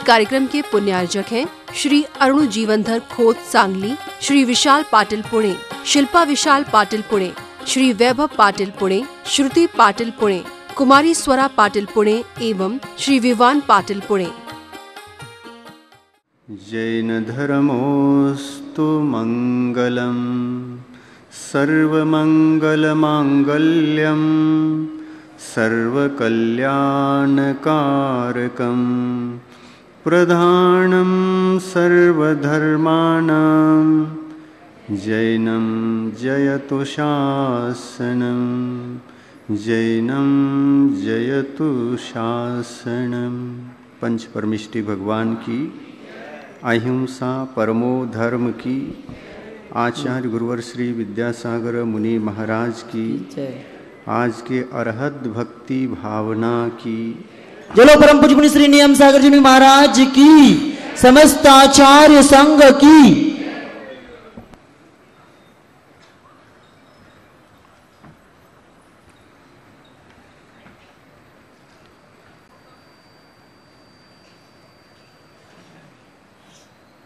कार्यक्रम के पुण्यार्जक हैं श्री अरुण जीवनधर खोत सांगली, श्री विशाल पाटिल पुणे, शिल्पा विशाल पाटिल पुणे, श्री वैभव पाटिल पुणे, श्रुति पाटिल पुणे, कुमारी स्वरा पाटिल पुणे एवं श्री विवान पाटिल पुणे। जैन धर्मोस्तु मंगलम सर्वमंगलमांगल्यम सर्वकल्याणकारकं प्रधानं सर्वधर्माणां जैनं जयतु शासनं जैनं जयतु शासनं। पंच परमिष्टि भगवान की, अहिंसा परमो धर्म की, आचार्य गुरुवर श्री विद्यासागर मुनि महाराज की, आज के अरहत भक्ति भावना की। जलो परम पूज्य मुनि श्री नियम सागर जी महाराज की, समस्त आचार्य संघ की।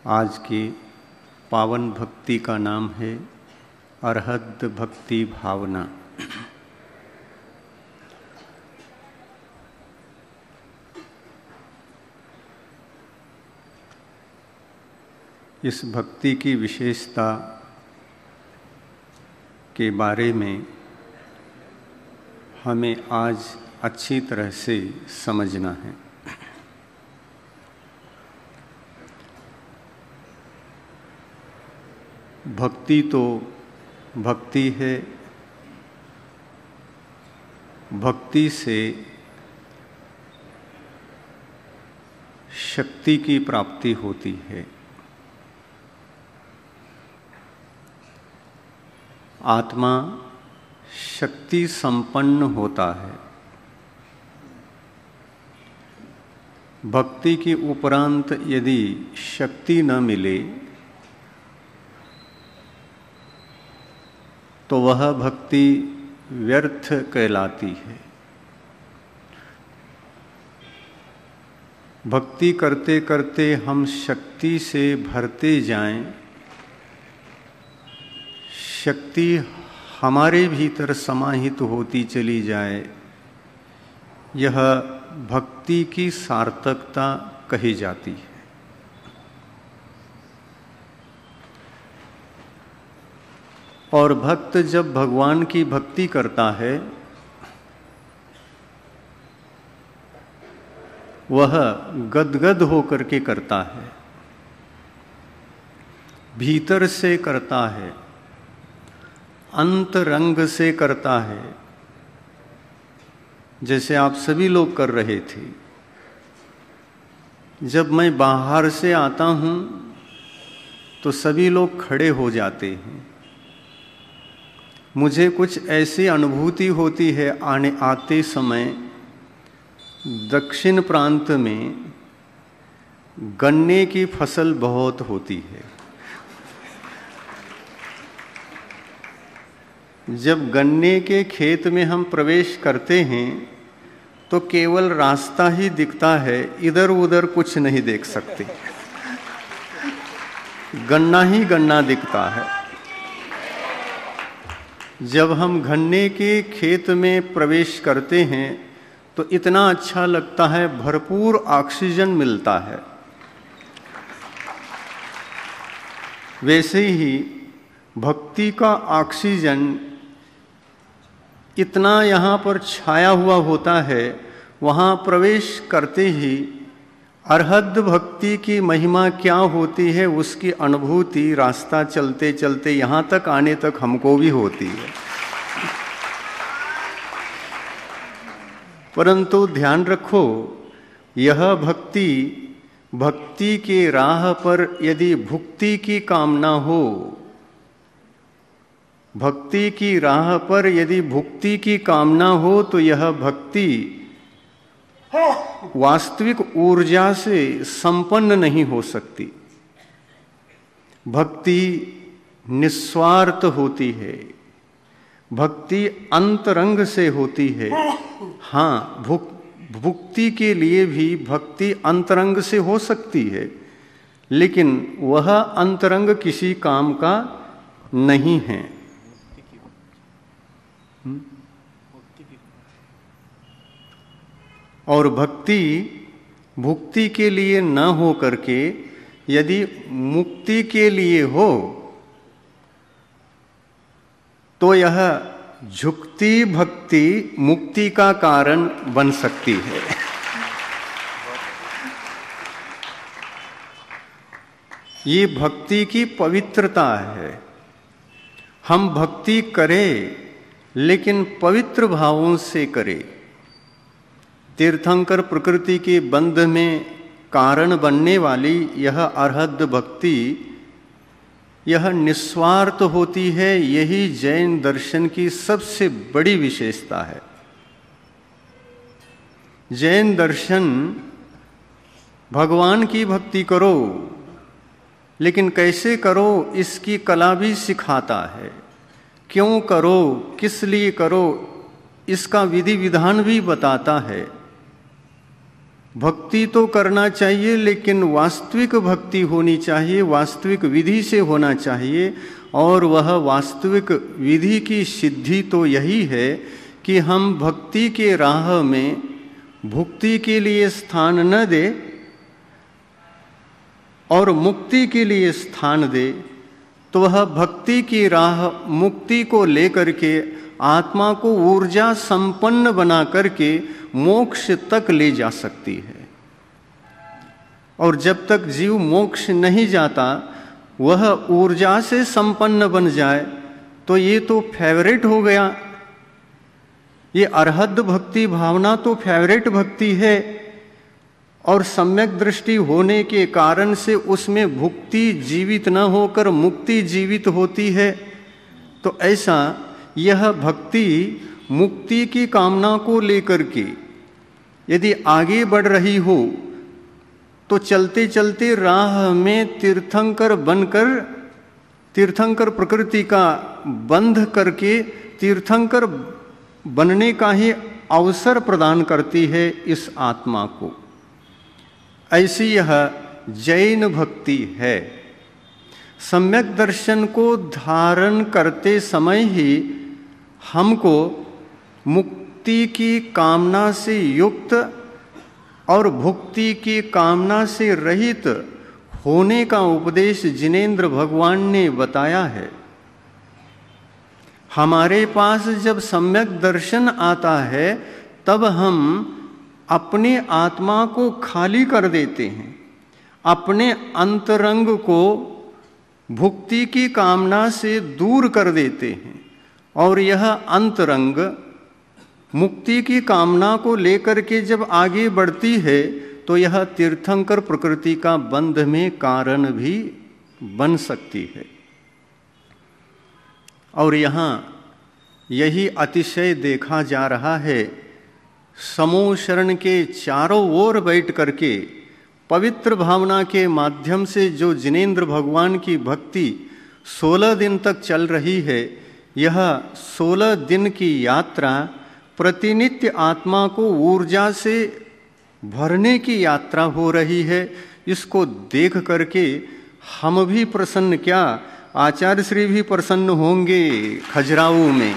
आज की पावन भक्ति का नाम है अरहत भक्ति भावना। इस भक्ति की विशेषता के बारे में हमें आज अच्छी तरह से समझना है। भक्ति तो भक्ति है, भक्ति से शक्ति की प्राप्ति होती है। आत्मा शक्ति संपन्न होता है। भक्ति के उपरांत यदि शक्ति न मिले तो वह भक्ति व्यर्थ कहलाती है। भक्ति करते करते हम शक्ति से भरते जाएं, शक्ति हमारे भीतर समाहित होती चली जाए, यह भक्ति की सार्थकता कही जाती है। और भक्त जब भगवान की भक्ति करता है, वह गदगद होकर के करता है, भीतर से करता है, अंतरंग से करता है, जैसे आप सभी लोग कर रहे थे। जब मैं बाहर से आता हूँ तो सभी लोग खड़े हो जाते हैं। मुझे कुछ ऐसी अनुभूति होती है आते समय। दक्षिण प्रांत में गन्ने की फसल बहुत होती है। जब गन्ने के खेत में हम प्रवेश करते हैं तो केवल रास्ता ही दिखता है, इधर उधर कुछ नहीं देख सकते, गन्ना ही गन्ना दिखता है। जब हम गन्ने के खेत में प्रवेश करते हैं तो इतना अच्छा लगता है, भरपूर ऑक्सीजन मिलता है। वैसे ही भक्ति का ऑक्सीजन इतना यहाँ पर छाया हुआ होता है, वहाँ प्रवेश करते ही अरहत भक्ति की महिमा क्या होती है उसकी अनुभूति रास्ता चलते चलते यहाँ तक आने तक हमको भी होती है। परंतु ध्यान रखो, यह भक्ति के राह पर यदि भुक्ति की कामना हो, भक्ति की राह पर यदि भुक्ति की कामना हो तो यह भक्ति वास्तविक ऊर्जा से संपन्न नहीं हो सकती। भक्ति निस्वार्थ होती है, भक्ति अंतरंग से होती है। हाँ, भुक्ति के लिए भी भक्ति अंतरंग से हो सकती है, लेकिन वह अंतरंग किसी काम का नहीं है। और भक्ति भुक्ति के लिए न हो करके यदि मुक्ति के लिए हो तो यह झुकती भक्ति मुक्ति का कारण बन सकती है। ये भक्ति की पवित्रता है। हम भक्ति करें लेकिन पवित्र भावों से करें। तीर्थंकर प्रकृति के बंध में कारण बनने वाली यह अरहत भक्ति, यह निस्वार्थ होती है। यही जैन दर्शन की सबसे बड़ी विशेषता है। जैन दर्शन भगवान की भक्ति करो, लेकिन कैसे करो इसकी कला भी सिखाता है। क्यों करो, किस लिए करो, इसका विधि विधान भी बताता है। भक्ति तो करना चाहिए, लेकिन वास्तविक भक्ति होनी चाहिए, वास्तविक विधि से होना चाहिए। और वह वास्तविक विधि की सिद्धि तो यही है कि हम भक्ति के राह में भुक्ति के लिए स्थान न दे और मुक्ति के लिए स्थान दे, तो वह भक्ति की राह मुक्ति को लेकर के आत्मा को ऊर्जा संपन्न बना करके मोक्ष तक ले जा सकती है। और जब तक जीव मोक्ष नहीं जाता वह ऊर्जा से संपन्न बन जाए तो ये तो फेवरेट हो गया। ये अरहत भक्ति भावना तो फेवरेट भक्ति है और सम्यक दृष्टि होने के कारण से उसमें भुक्ति जीवित न होकर मुक्ति जीवित होती है। तो ऐसा यह भक्ति मुक्ति की कामना को लेकर के यदि आगे बढ़ रही हो तो चलते चलते राह में तीर्थंकर बनकर, तीर्थंकर प्रकृति का बंध करके तीर्थंकर बनने का ही अवसर प्रदान करती है इस आत्मा को। ऐसी यह जैन भक्ति है। सम्यक दर्शन को धारण करते समय ही हमको मुक्ति की कामना से युक्त और भुक्ति की कामना से रहित होने का उपदेश जिनेंद्र भगवान ने बताया है। हमारे पास जब सम्यक दर्शन आता है तब हम अपने आत्मा को खाली कर देते हैं, अपने अंतरंग को भुक्ति की कामना से दूर कर देते हैं और यह अंतरंग मुक्ति की कामना को लेकर के जब आगे बढ़ती है तो यह तीर्थंकर प्रकृति का बंध में कारण भी बन सकती है। और यहाँ यही अतिशय देखा जा रहा है। समूह शरण के चारों ओर बैठ करके पवित्र भावना के माध्यम से जो जिनेंद्र भगवान की भक्ति 16 दिन तक चल रही है, यह 16 दिन की यात्रा प्रतिनित्य आत्मा को ऊर्जा से भरने की यात्रा हो रही है। इसको देख करके हम भी प्रसन्न, क्या आचार्य श्री भी प्रसन्न होंगे खजुराहो में।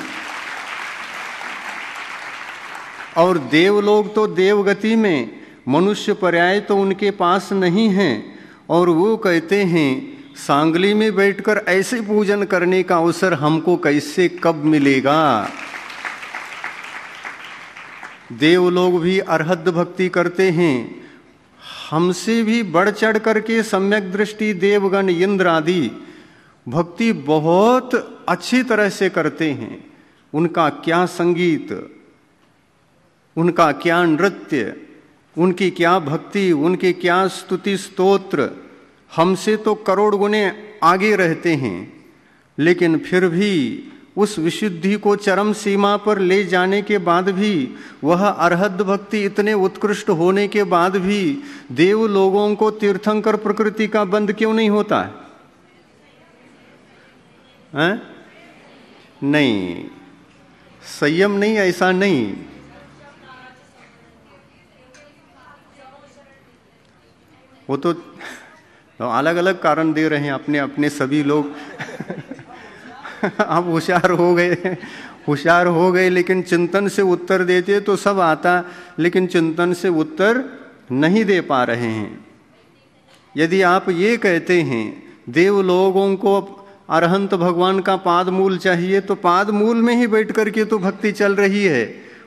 और देवलोग तो देवगति में, मनुष्य पर्याय तो उनके पास नहीं है। और वो कहते हैं सांगली में बैठकर ऐसे पूजन करने का अवसर हमको कैसे कब मिलेगा। देवलोग भी अरहत भक्ति करते हैं, हमसे भी बढ़ चढ़ करके सम्यक दृष्टि देवगण इंद्र आदि भक्ति बहुत अच्छी तरह से करते हैं। उनका क्या संगीत, उनका क्या नृत्य, उनकी क्या भक्ति, उनके क्या स्तुति स्तोत्र हमसे तो करोड़ गुने आगे रहते हैं। लेकिन फिर भी उस विशुद्धि को चरम सीमा पर ले जाने के बाद भी, वह अरहत भक्ति इतने उत्कृष्ट होने के बाद भी देव लोगों को तीर्थंकर प्रकृति का बंध क्यों नहीं होता है? नहीं, संयम नहीं, ऐसा नहीं। वो तो अलग अलग कारण दे रहे हैं अपने अपने सभी लोग। आप होशियार हो गए लेकिन चिंतन से उत्तर देते तो सब आता, लेकिन चिंतन से उत्तर नहीं दे पा रहे हैं। यदि आप ये कहते हैं देव लोगों को अरहंत भगवान का पाद मूल चाहिए, तो पाद मूल में ही बैठ करके तो भक्ति चल रही है,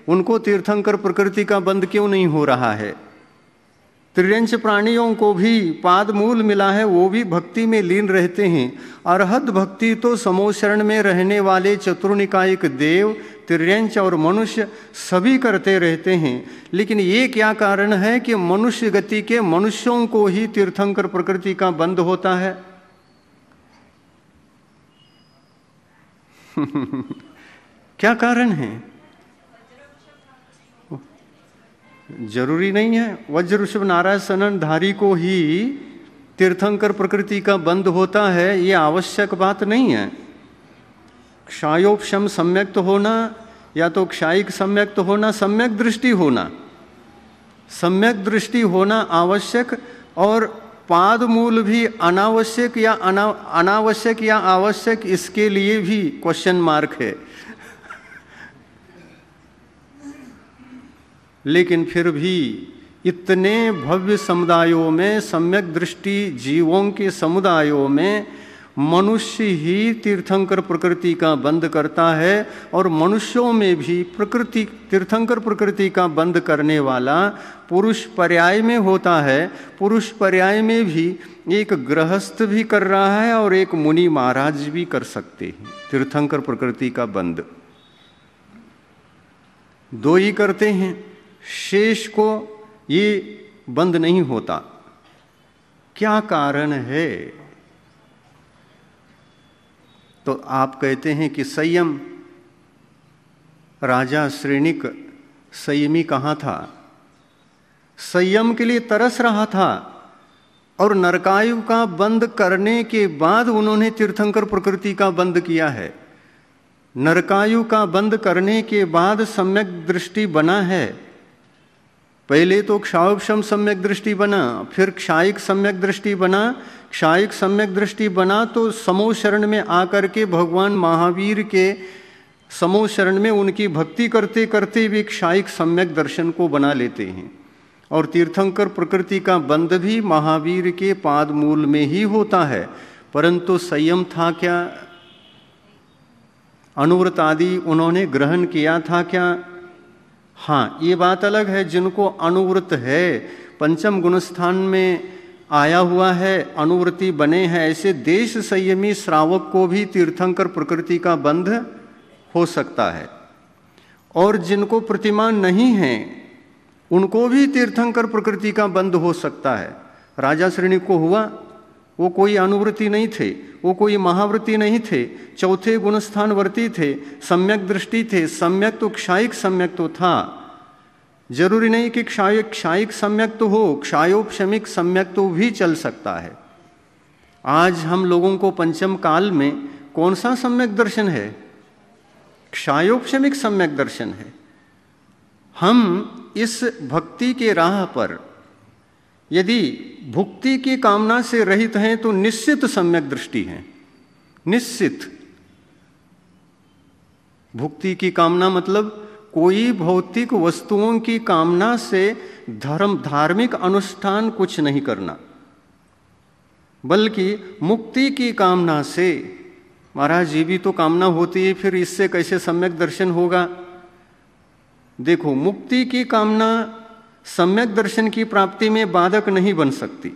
उनको तीर्थंकर प्रकृति का बंध क्यों नहीं हो रहा है? त्रियंश प्राणियों को भी पाद मूल मिला है, वो भी भक्ति में लीन रहते हैं। अरहत भक्ति तो समोशरण में रहने वाले चतुर्निकायिक देव, त्रियंश और मनुष्य सभी करते रहते हैं। लेकिन ये क्या कारण है कि मनुष्य गति के मनुष्यों को ही तीर्थंकर प्रकृति का बंध होता है? क्या कारण है? जरूरी नहीं है वज्र ऋषभ नारायण सनन धारी को ही तीर्थंकर प्रकृति का बंध होता है, ये आवश्यक बात नहीं है। क्षायोपशम सम्यक्त होना या तो क्षायिक सम्यक्त होना, सम्यक दृष्टि होना, सम्यक दृष्टि होना आवश्यक, और पाद मूल भी अनावश्यक या अनावश्यक या आवश्यक, इसके लिए भी क्वेश्चन मार्क है। लेकिन फिर भी इतने भव्य समुदायों में, सम्यक दृष्टि जीवों के समुदायों में मनुष्य ही तीर्थंकर प्रकृति का बंध करता है, और मनुष्यों में भी प्रकृति तीर्थंकर प्रकृति का बंध करने वाला पुरुष पर्याय में होता है। पुरुष पर्याय में भी एक गृहस्थ भी कर रहा है और एक मुनि महाराज भी कर सकते हैं तीर्थंकर प्रकृति का बंध। दो ही करते हैं, शेष को ये बंद नहीं होता। क्या कारण है? तो आप कहते हैं कि संयम, राजा श्रेणिक संयमी कहाँ था? संयम के लिए तरस रहा था, और नरकायु का बंद करने के बाद उन्होंने तीर्थंकर प्रकृति का बंद किया है। नरकायु का बंद करने के बाद सम्यक दृष्टि बना है। पहले तो क्षायोपशम सम्यक दृष्टि बना, फिर क्षायिक सम्यक दृष्टि बना। क्षायिक सम्यक दृष्टि बना तो समूह शरण में आकर के भगवान महावीर के समूह शरण में उनकी भक्ति करते करते भी क्षायिक सम्यक दर्शन को बना लेते हैं। और तीर्थंकर प्रकृति का बंध भी महावीर के पाद मूल में ही होता है। परंतु संयम था क्या? अनुव्रत आदि उन्होंने ग्रहण किया था क्या? हाँ, ये बात अलग है। जिनको अनुव्रत है, पंचम गुणस्थान में आया हुआ है, अनुव्रति बने हैं, ऐसे देश संयमी श्रावक को भी तीर्थंकर प्रकृति का बंध हो सकता है। और जिनको प्रतिमा नहीं है उनको भी तीर्थंकर प्रकृति का बंध हो सकता है। राजा श्रेणी को हुआ, वो कोई अनुवृत्ति नहीं थे, वो कोई महावृत्ति नहीं थे, चौथे गुणस्थान वर्ती थे, सम्यक दृष्टि थे। सम्यक तो क्षायिक सम्यक तो था, जरूरी नहीं कि क्षायिक सम्यक तो हो, क्षायोपशमिक सम्यक तो भी चल सकता है। आज हम लोगों को पंचम काल में कौन सा सम्यक दर्शन है? क्षायोपशमिक सम्यक दर्शन है। हम इस भक्ति के राह पर यदि भुक्ति की कामना से रहित हैं तो निश्चित सम्यक दृष्टि है। निश्चित भुक्ति की कामना मतलब कोई भौतिक वस्तुओं की कामना से धार्मिक अनुष्ठान कुछ नहीं करना, बल्कि मुक्ति की कामना से। महाराज ये भी तो कामना होती है, फिर इससे कैसे सम्यक दर्शन होगा? देखो, मुक्ति की कामना सम्यक दर्शन की प्राप्ति में बाधक नहीं बन सकती,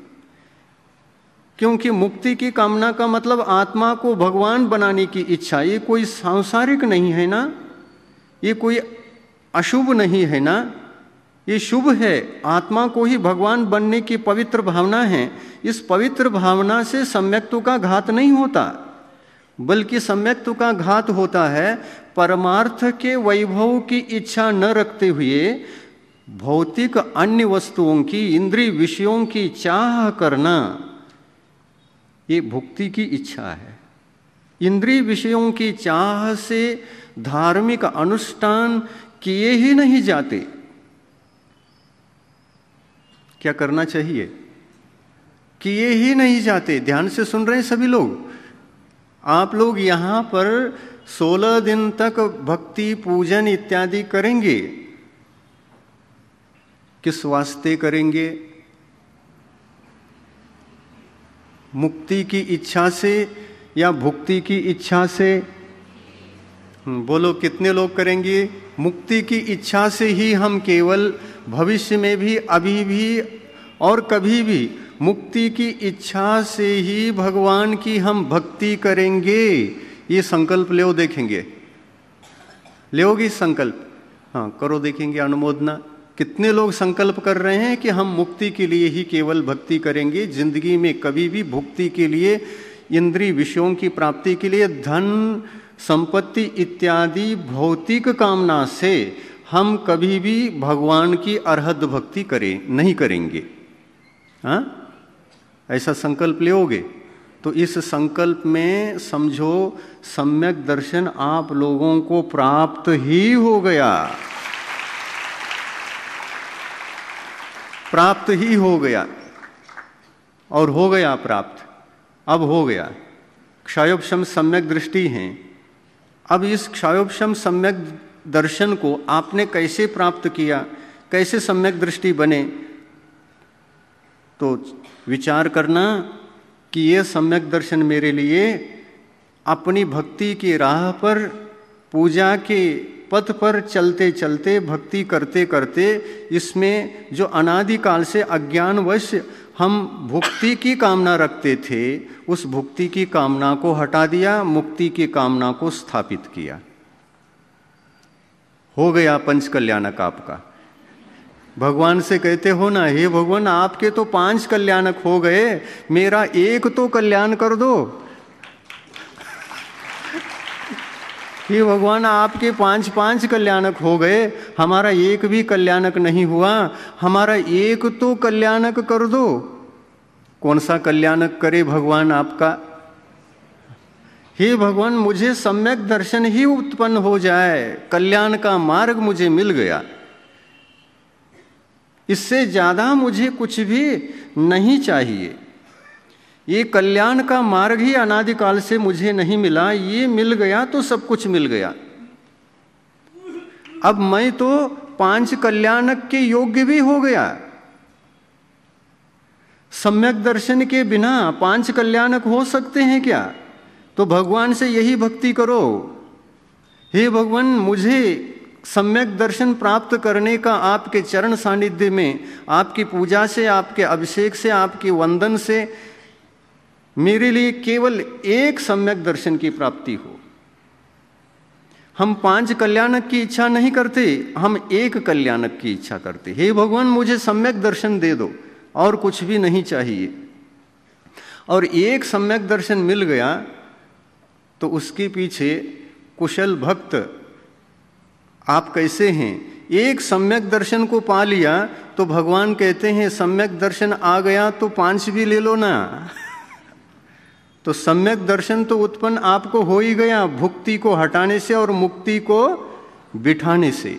क्योंकि मुक्ति की कामना का मतलब आत्मा को भगवान बनाने की इच्छा। ये कोई सांसारिक नहीं है ना, ये कोई अशुभ नहीं है ना, ये शुभ है। आत्मा को ही भगवान बनने की पवित्र भावना है। इस पवित्र भावना से सम्यक्त्व का घात नहीं होता, बल्कि सम्यक्त्व का घात होता है परमार्थ के वैभव की इच्छा न रखते हुए भौतिक अन्य वस्तुओं की, इंद्रिय विषयों की चाह करना। ये भुक्ति की इच्छा है। इंद्रिय विषयों की चाह से धार्मिक अनुष्ठान किए ही नहीं जाते। क्या करना चाहिए? किए ही नहीं जाते। ध्यान से सुन रहे हैं सभी लोग। आप लोग यहाँ पर 16 दिन तक भक्ति पूजन इत्यादि करेंगे, किस वास्ते करेंगे? मुक्ति की इच्छा से या भुक्ति की इच्छा से? बोलो कितने लोग करेंगे? मुक्ति की इच्छा से ही हम केवल भविष्य में भी, अभी भी और कभी भी मुक्ति की इच्छा से ही भगवान की हम भक्ति करेंगे। ये संकल्प ले देखेंगे। लेओगी संकल्प? हाँ करो, देखेंगे अनुमोदना। कितने लोग संकल्प कर रहे हैं कि हम मुक्ति के लिए ही केवल भक्ति करेंगे, जिंदगी में कभी भी भुक्ति के लिए, इंद्रिय विषयों की प्राप्ति के लिए, धन संपत्ति इत्यादि भौतिक कामना से हम कभी भी भगवान की अरहद भक्ति नहीं करेंगे। हाँ, ऐसा संकल्प लेओगे तो इस संकल्प में समझो सम्यक दर्शन आप लोगों को प्राप्त ही हो गया, प्राप्त ही हो गया और हो गया प्राप्त। अब हो गया। क्षयोपशम सम्यक दृष्टि है। अब इस क्षयोपशम सम्यक दर्शन को आपने कैसे प्राप्त किया, कैसे सम्यक दृष्टि बने? तो विचार करना कि ये सम्यक दर्शन मेरे लिए अपनी भक्ति की राह पर, पूजा के पथ पर चलते चलते, भक्ति करते करते, इसमें जो अनादिकाल से अज्ञानवश हम भुक्ति की कामना रखते थे, उस भुक्ति की कामना को हटा दिया, मुक्ति की कामना को स्थापित किया। हो गया पंच कल्याणक आपका। भगवान से कहते हो ना, हे भगवान आपके तो 5 कल्याणक हो गए, मेरा एक तो कल्याण कर दो। हे भगवान आपके 5 कल्याणक हो गए, हमारा एक भी कल्याणक नहीं हुआ, हमारा एक तो कल्याणक कर दो। कौन सा कल्याणक करे भगवान आपका? हे भगवान मुझे सम्यक दर्शन ही उत्पन्न हो जाए, कल्याण का मार्ग मुझे मिल गया, इससे ज्यादा मुझे कुछ भी नहीं चाहिए। ये कल्याण का मार्ग ही अनादिकाल से मुझे नहीं मिला, ये मिल गया तो सब कुछ मिल गया। अब मैं तो 5 कल्याणक के योग्य भी हो गया। सम्यक दर्शन के बिना 5 कल्याणक हो सकते हैं क्या? तो भगवान से यही भक्ति करो, हे भगवान मुझे सम्यक दर्शन प्राप्त करने का आपके चरण सानिध्य में, आपकी पूजा से, आपके अभिषेक से, आपके वंदन से मेरे लिए केवल एक सम्यक दर्शन की प्राप्ति हो। हम 5 कल्याणक की इच्छा नहीं करते, हम एक कल्याणक की इच्छा करते। हे भगवान मुझे सम्यक दर्शन दे दो, और कुछ भी नहीं चाहिए। और एक सम्यक दर्शन मिल गया तो उसके पीछे कुशल भक्त आप कैसे हैं? एक सम्यक दर्शन को पा लिया तो भगवान कहते हैं सम्यक दर्शन आ गया तो 5 भी ले लो ना। तो सम्यक दर्शन तो उत्पन्न आपको हो ही गया, भुक्ति को हटाने से और मुक्ति को बिठाने से।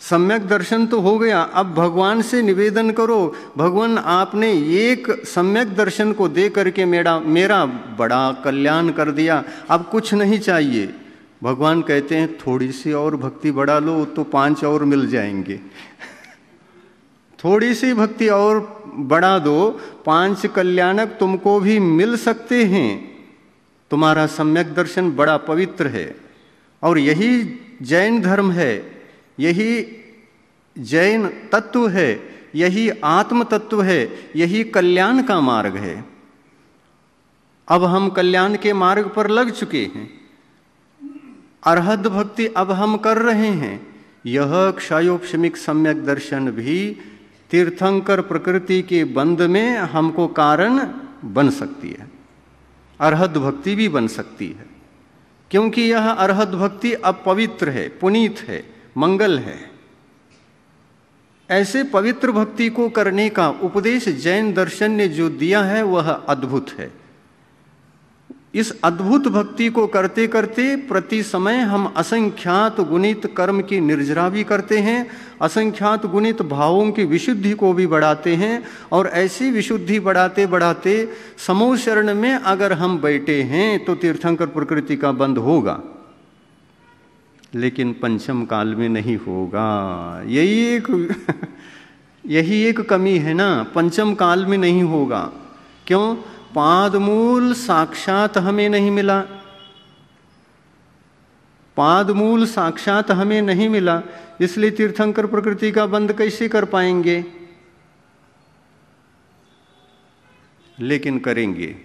सम्यक दर्शन तो हो गया। अब भगवान से निवेदन करो, भगवान आपने एक सम्यक दर्शन को दे करके मेरा बड़ा कल्याण कर दिया, अब कुछ नहीं चाहिए। भगवान कहते हैं थोड़ी सी और भक्ति बढ़ा लो तो 5 और मिल जाएंगे। थोड़ी सी भक्ति और बढ़ा दो, 5 कल्याणक तुमको भी मिल सकते हैं। तुम्हारा सम्यक दर्शन बड़ा पवित्र है और यही जैन धर्म है, यही जैन तत्व है, यही आत्म तत्व है, यही कल्याण का मार्ग है। अब हम कल्याण के मार्ग पर लग चुके हैं, अरहत भक्ति अब हम कर रहे हैं। यह क्षयोपशमिक सम्यक दर्शन भी तीर्थंकर प्रकृति के बंध में हमको कारण बन सकती है, अरहत भक्ति भी बन सकती है, क्योंकि यह अरहत भक्ति अब पवित्र है, पुनीत है, मंगल है। ऐसे पवित्र भक्ति को करने का उपदेश जैन दर्शन ने जो दिया है वह अद्भुत है। इस अद्भुत भक्ति को करते करते प्रति समय हम असंख्यात गुणित कर्म की निर्जरा भी करते हैं, असंख्यात गुणित भावों की विशुद्धि को भी बढ़ाते हैं, और ऐसी विशुद्धि बढ़ाते बढ़ाते समूह शरण में अगर हम बैठे हैं तो तीर्थंकर प्रकृति का बंध होगा, लेकिन पंचम काल में नहीं होगा। यही एक कमी है ना, पंचम काल में नहीं होगा। क्यों? पादमूल साक्षात हमें नहीं मिला, पादमूल साक्षात हमें नहीं मिला, इसलिए तीर्थंकर प्रकृति का बंध कैसे कर पाएंगे? लेकिन करेंगे।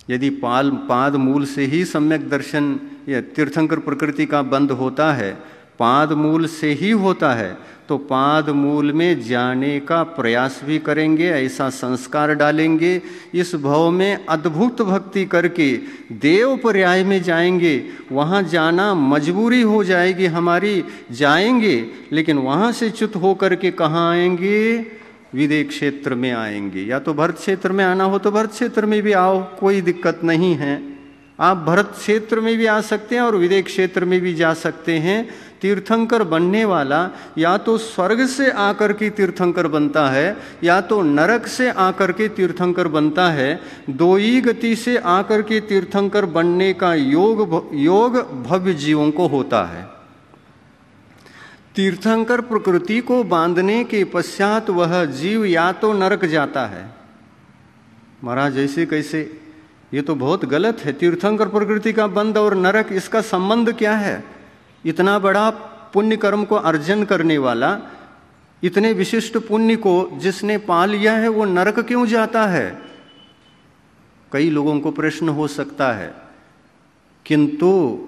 यदि पाद मूल से ही सम्यक दर्शन या तीर्थंकर प्रकृति का बंध होता है, पाद मूल से ही होता है, तो पाद मूल में जाने का प्रयास भी करेंगे, ऐसा संस्कार डालेंगे, इस भव में अद्भुत भक्ति करके देव पर्याय में जाएंगे। वहाँ जाना मजबूरी हो जाएगी हमारी, जाएंगे, लेकिन वहाँ से च्युत होकर के कहाँ आएंगे? विदेह क्षेत्र में आएंगे। या तो भरत क्षेत्र में आना हो तो भरत क्षेत्र में भी आओ, कोई दिक्कत नहीं है। आप भरत क्षेत्र में भी आ सकते हैं और विदेह क्षेत्र में भी जा सकते हैं। तीर्थंकर बनने वाला या तो स्वर्ग से आकर के तीर्थंकर बनता है, या तो नरक से आकर के तीर्थंकर बनता है। दो ही गति से आकर के तीर्थंकर बनने का योग भव्य जीवों को होता है। तीर्थंकर प्रकृति को बांधने के पश्चात वह जीव या तो नरक जाता है। महाराज ऐसे कैसे? ये तो बहुत गलत है। तीर्थंकर प्रकृति का बंध और नरक, इसका संबंध क्या है? इतना बड़ा पुण्य कर्म को अर्जन करने वाला, इतने विशिष्ट पुण्य को जिसने पा लिया है, वो नरक क्यों जाता है? कई लोगों को प्रश्न हो सकता है। किंतु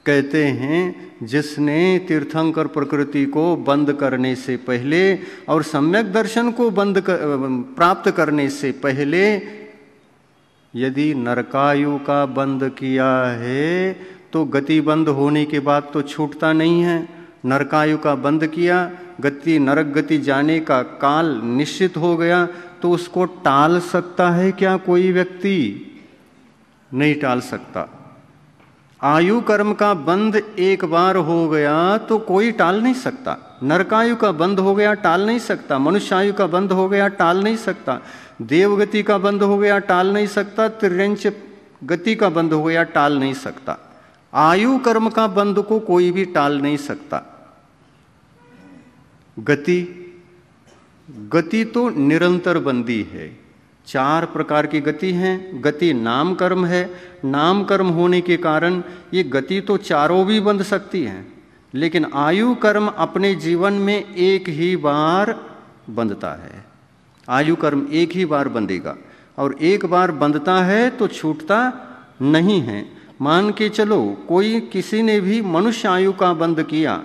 कहते हैं जिसने तीर्थंकर प्रकृति को बंद करने से पहले और सम्यक दर्शन को प्राप्त करने से पहले यदि नरकायु का बंद किया है तो गति बंद होने के बाद तो छूटता नहीं है। नरकायु का बंद किया, गति नरक गति जाने का काल निश्चित हो गया, तो उसको टाल सकता है क्या कोई व्यक्ति? नहीं टाल सकता। आयु कर्म का बंध एक बार हो गया तो कोई टाल नहीं सकता। नरकायु का बंध हो गया, टाल नहीं सकता। मनुष्यायु का बंध हो गया, टाल नहीं सकता। देवगति का बंध हो गया, टाल नहीं सकता। त्रिंच गति का बंध हो गया, टाल नहीं सकता। आयु कर्म का बंध को कोई भी टाल नहीं सकता। गति तो निरंतर बंदी है। 4 प्रकार की गति हैं। गति नाम कर्म है। नाम कर्म होने के कारण ये गति तो चारों भी बंध सकती हैं, लेकिन आयु कर्म अपने जीवन में एक ही बार बंधता है। आयु कर्म एक ही बार बंधेगा, और एक बार बंधता है तो छूटता नहीं है। मान के चलो कोई किसी ने भी मनुष्य आयु का बंध किया,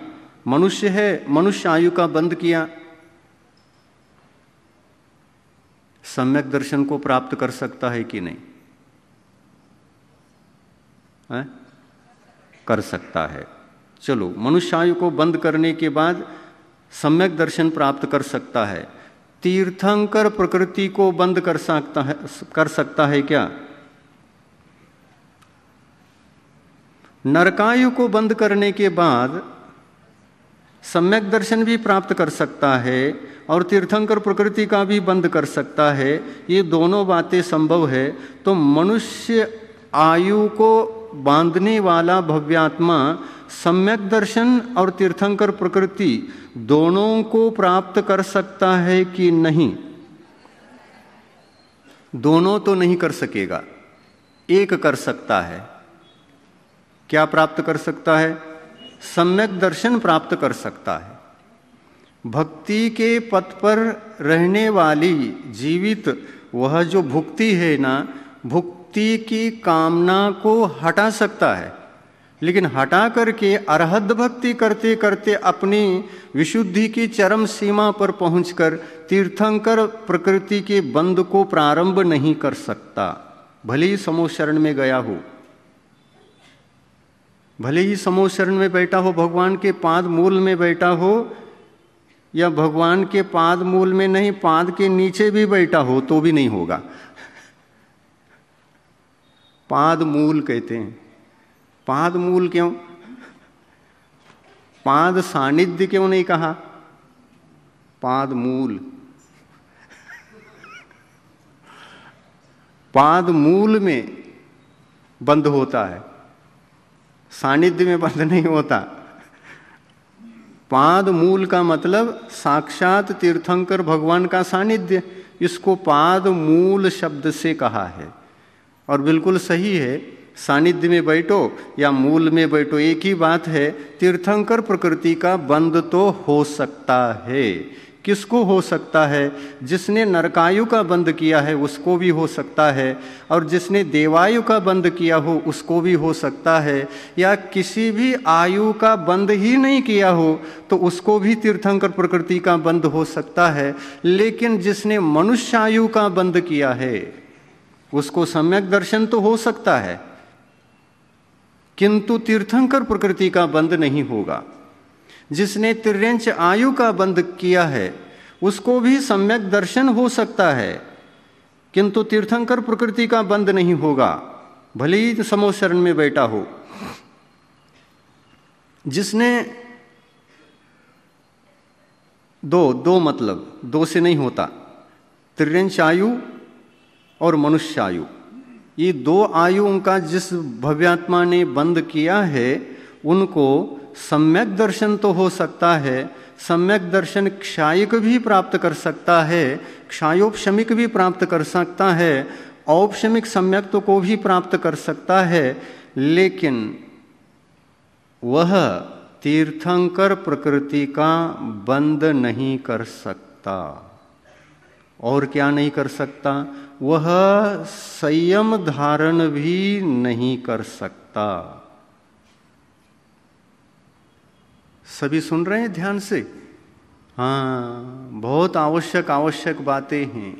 मनुष्य है, मनुष्य आयु का बंध किया, सम्यक दर्शन को प्राप्त कर सकता है कि नहीं? है? कर सकता है। चलो, मनुष्य आयु को बंद करने के बाद सम्यक दर्शन प्राप्त कर सकता है। तीर्थंकर प्रकृति को बंद कर सकता है क्या? नरकायु को बंद करने के बाद सम्यक दर्शन भी प्राप्त कर सकता है और तीर्थंकर प्रकृति का भी बंद कर सकता है। ये दोनों बातें संभव है। तो मनुष्य आयु को बांधने वाला भव्यात्मा सम्यक दर्शन और तीर्थंकर प्रकृति दोनों को प्राप्त कर सकता है कि नहीं? दोनों तो नहीं कर सकेगा, एक कर सकता है। क्या प्राप्त कर सकता है? सम्यक दर्शन प्राप्त कर सकता है। भक्ति के पथ पर रहने वाली जीवित वह जो भुक्ति है ना, भुक्ति की कामना को हटा सकता है, लेकिन हटा करके अरहद भक्ति करते करते अपनी विशुद्धि की चरम सीमा पर पहुंचकर तीर्थंकर प्रकृति के बंध को प्रारंभ नहीं कर सकता। भले ही समूह शरण में गया हो, भले ही समूह शरण में बैठा हो, भगवान के पाद मूल में बैठा हो, या भगवान के पाद मूल में नहीं, पाद के नीचे भी बैठा हो, तो भी नहीं होगा। पाद मूल कहते हैं। पाद मूल क्यों? पाद सानिध्य क्यों नहीं कहा? पाद मूल। पाद मूल में बंद होता है, सानिध्य में बंद नहीं होता। पाद मूल का मतलब साक्षात तीर्थंकर भगवान का सानिध्य, इसको पाद मूल शब्द से कहा है। और बिल्कुल सही है, सानिध्य में बैठो या मूल में बैठो एक ही बात है। तीर्थंकर प्रकृति का बंद तो हो सकता है। किसको हो सकता है? जिसने नरकायु का बंद किया है उसको भी हो सकता है, और जिसने देवायु का बंद किया हो उसको भी हो सकता है, या किसी भी आयु का बंद ही नहीं किया हो तो उसको भी तीर्थंकर प्रकृति का बंद हो सकता है। लेकिन जिसने मनुष्य आयु का बंद किया है उसको सम्यक दर्शन तो हो सकता है, किंतु तीर्थंकर प्रकृति का बंद नहीं होगा। जिसने तिर्यंच आयु का बंद किया है उसको भी सम्यक दर्शन हो सकता है, किंतु तीर्थंकर प्रकृति का बंद नहीं होगा, भले ही समोशरण में बैठा हो। जिसने दो मतलब दो से नहीं होता, तिर्यंच आयु और मनुष्य आयु, ये दो आयुओं का जिस भव्यात्मा ने बंद किया है उनको सम्यक दर्शन तो हो सकता है। सम्यक दर्शन क्षायिक भी प्राप्त कर सकता है, क्षायोपशमिक भी प्राप्त कर सकता है, औपशमिक सम्यक तो को भी प्राप्त कर सकता है, लेकिन वह तीर्थंकर प्रकृति का बंद नहीं कर सकता। और क्या नहीं कर सकता? वह संयम धारण भी नहीं कर सकता। सभी सुन रहे हैं ध्यान से? हाँ, बहुत आवश्यक बातें हैं।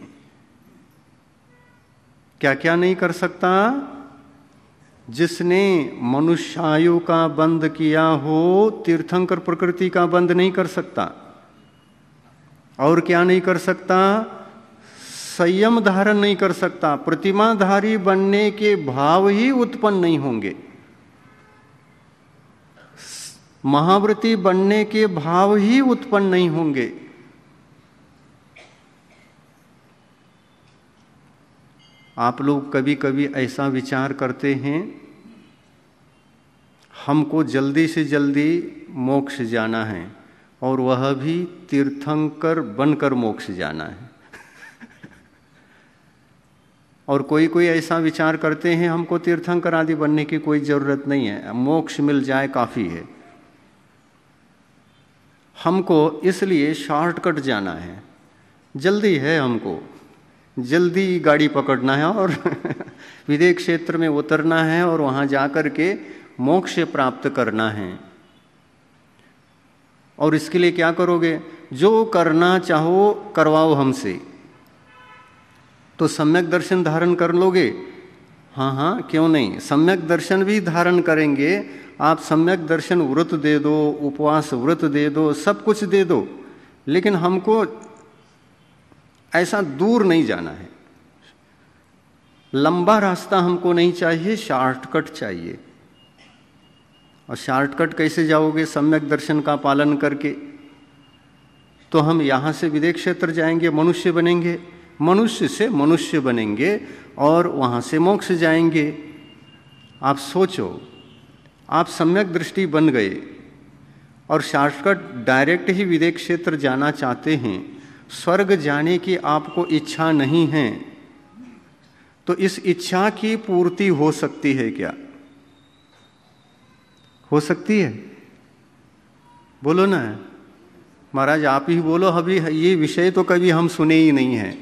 क्या क्या नहीं कर सकता? जिसने मनुष्यायु का बंद किया हो तीर्थंकर प्रकृति का बंद नहीं कर सकता। और क्या नहीं कर सकता? संयम धारण नहीं कर सकता। प्रतिमाधारी बनने के भाव ही उत्पन्न नहीं होंगे, महाव्रती बनने के भाव ही उत्पन्न नहीं होंगे। आप लोग कभी कभी ऐसा विचार करते हैं, हमको जल्दी से जल्दी मोक्ष जाना है, और वह भी तीर्थंकर बनकर मोक्ष जाना है। और कोई कोई ऐसा विचार करते हैं, हमको तीर्थंकर आदि बनने की कोई जरूरत नहीं है, मोक्ष मिल जाए काफी है। हमको इसलिए शॉर्टकट जाना है, जल्दी है, हमको जल्दी गाड़ी पकड़ना है और विदेह क्षेत्र में उतरना है और वहाँ जाकर के मोक्ष प्राप्त करना है। और इसके लिए क्या करोगे? जो करना चाहो करवाओ हमसे। तो सम्यक दर्शन धारण कर लोगे? हाँ हाँ, क्यों नहीं, सम्यक दर्शन भी धारण करेंगे। आप सम्यक दर्शन व्रत दे दो, उपवास व्रत दे दो, सब कुछ दे दो, लेकिन हमको ऐसा दूर नहीं जाना है। लंबा रास्ता हमको नहीं चाहिए, शॉर्टकट चाहिए। और शॉर्टकट कैसे जाओगे? सम्यक दर्शन का पालन करके। तो हम यहाँ से विदेह क्षेत्र जाएंगे, मनुष्य बनेंगे, मनुष्य से मनुष्य बनेंगे और वहाँ से मोक्ष जाएंगे। आप सोचो, आप सम्यक दृष्टि बन गए और शॉर्टकट डायरेक्ट ही विदेह क्षेत्र जाना चाहते हैं, स्वर्ग जाने की आपको इच्छा नहीं है, तो इस इच्छा की पूर्ति हो सकती है क्या? हो सकती है? बोलो ना महाराज, आप ही बोलो। अभी ये विषय तो कभी हम सुने ही नहीं है।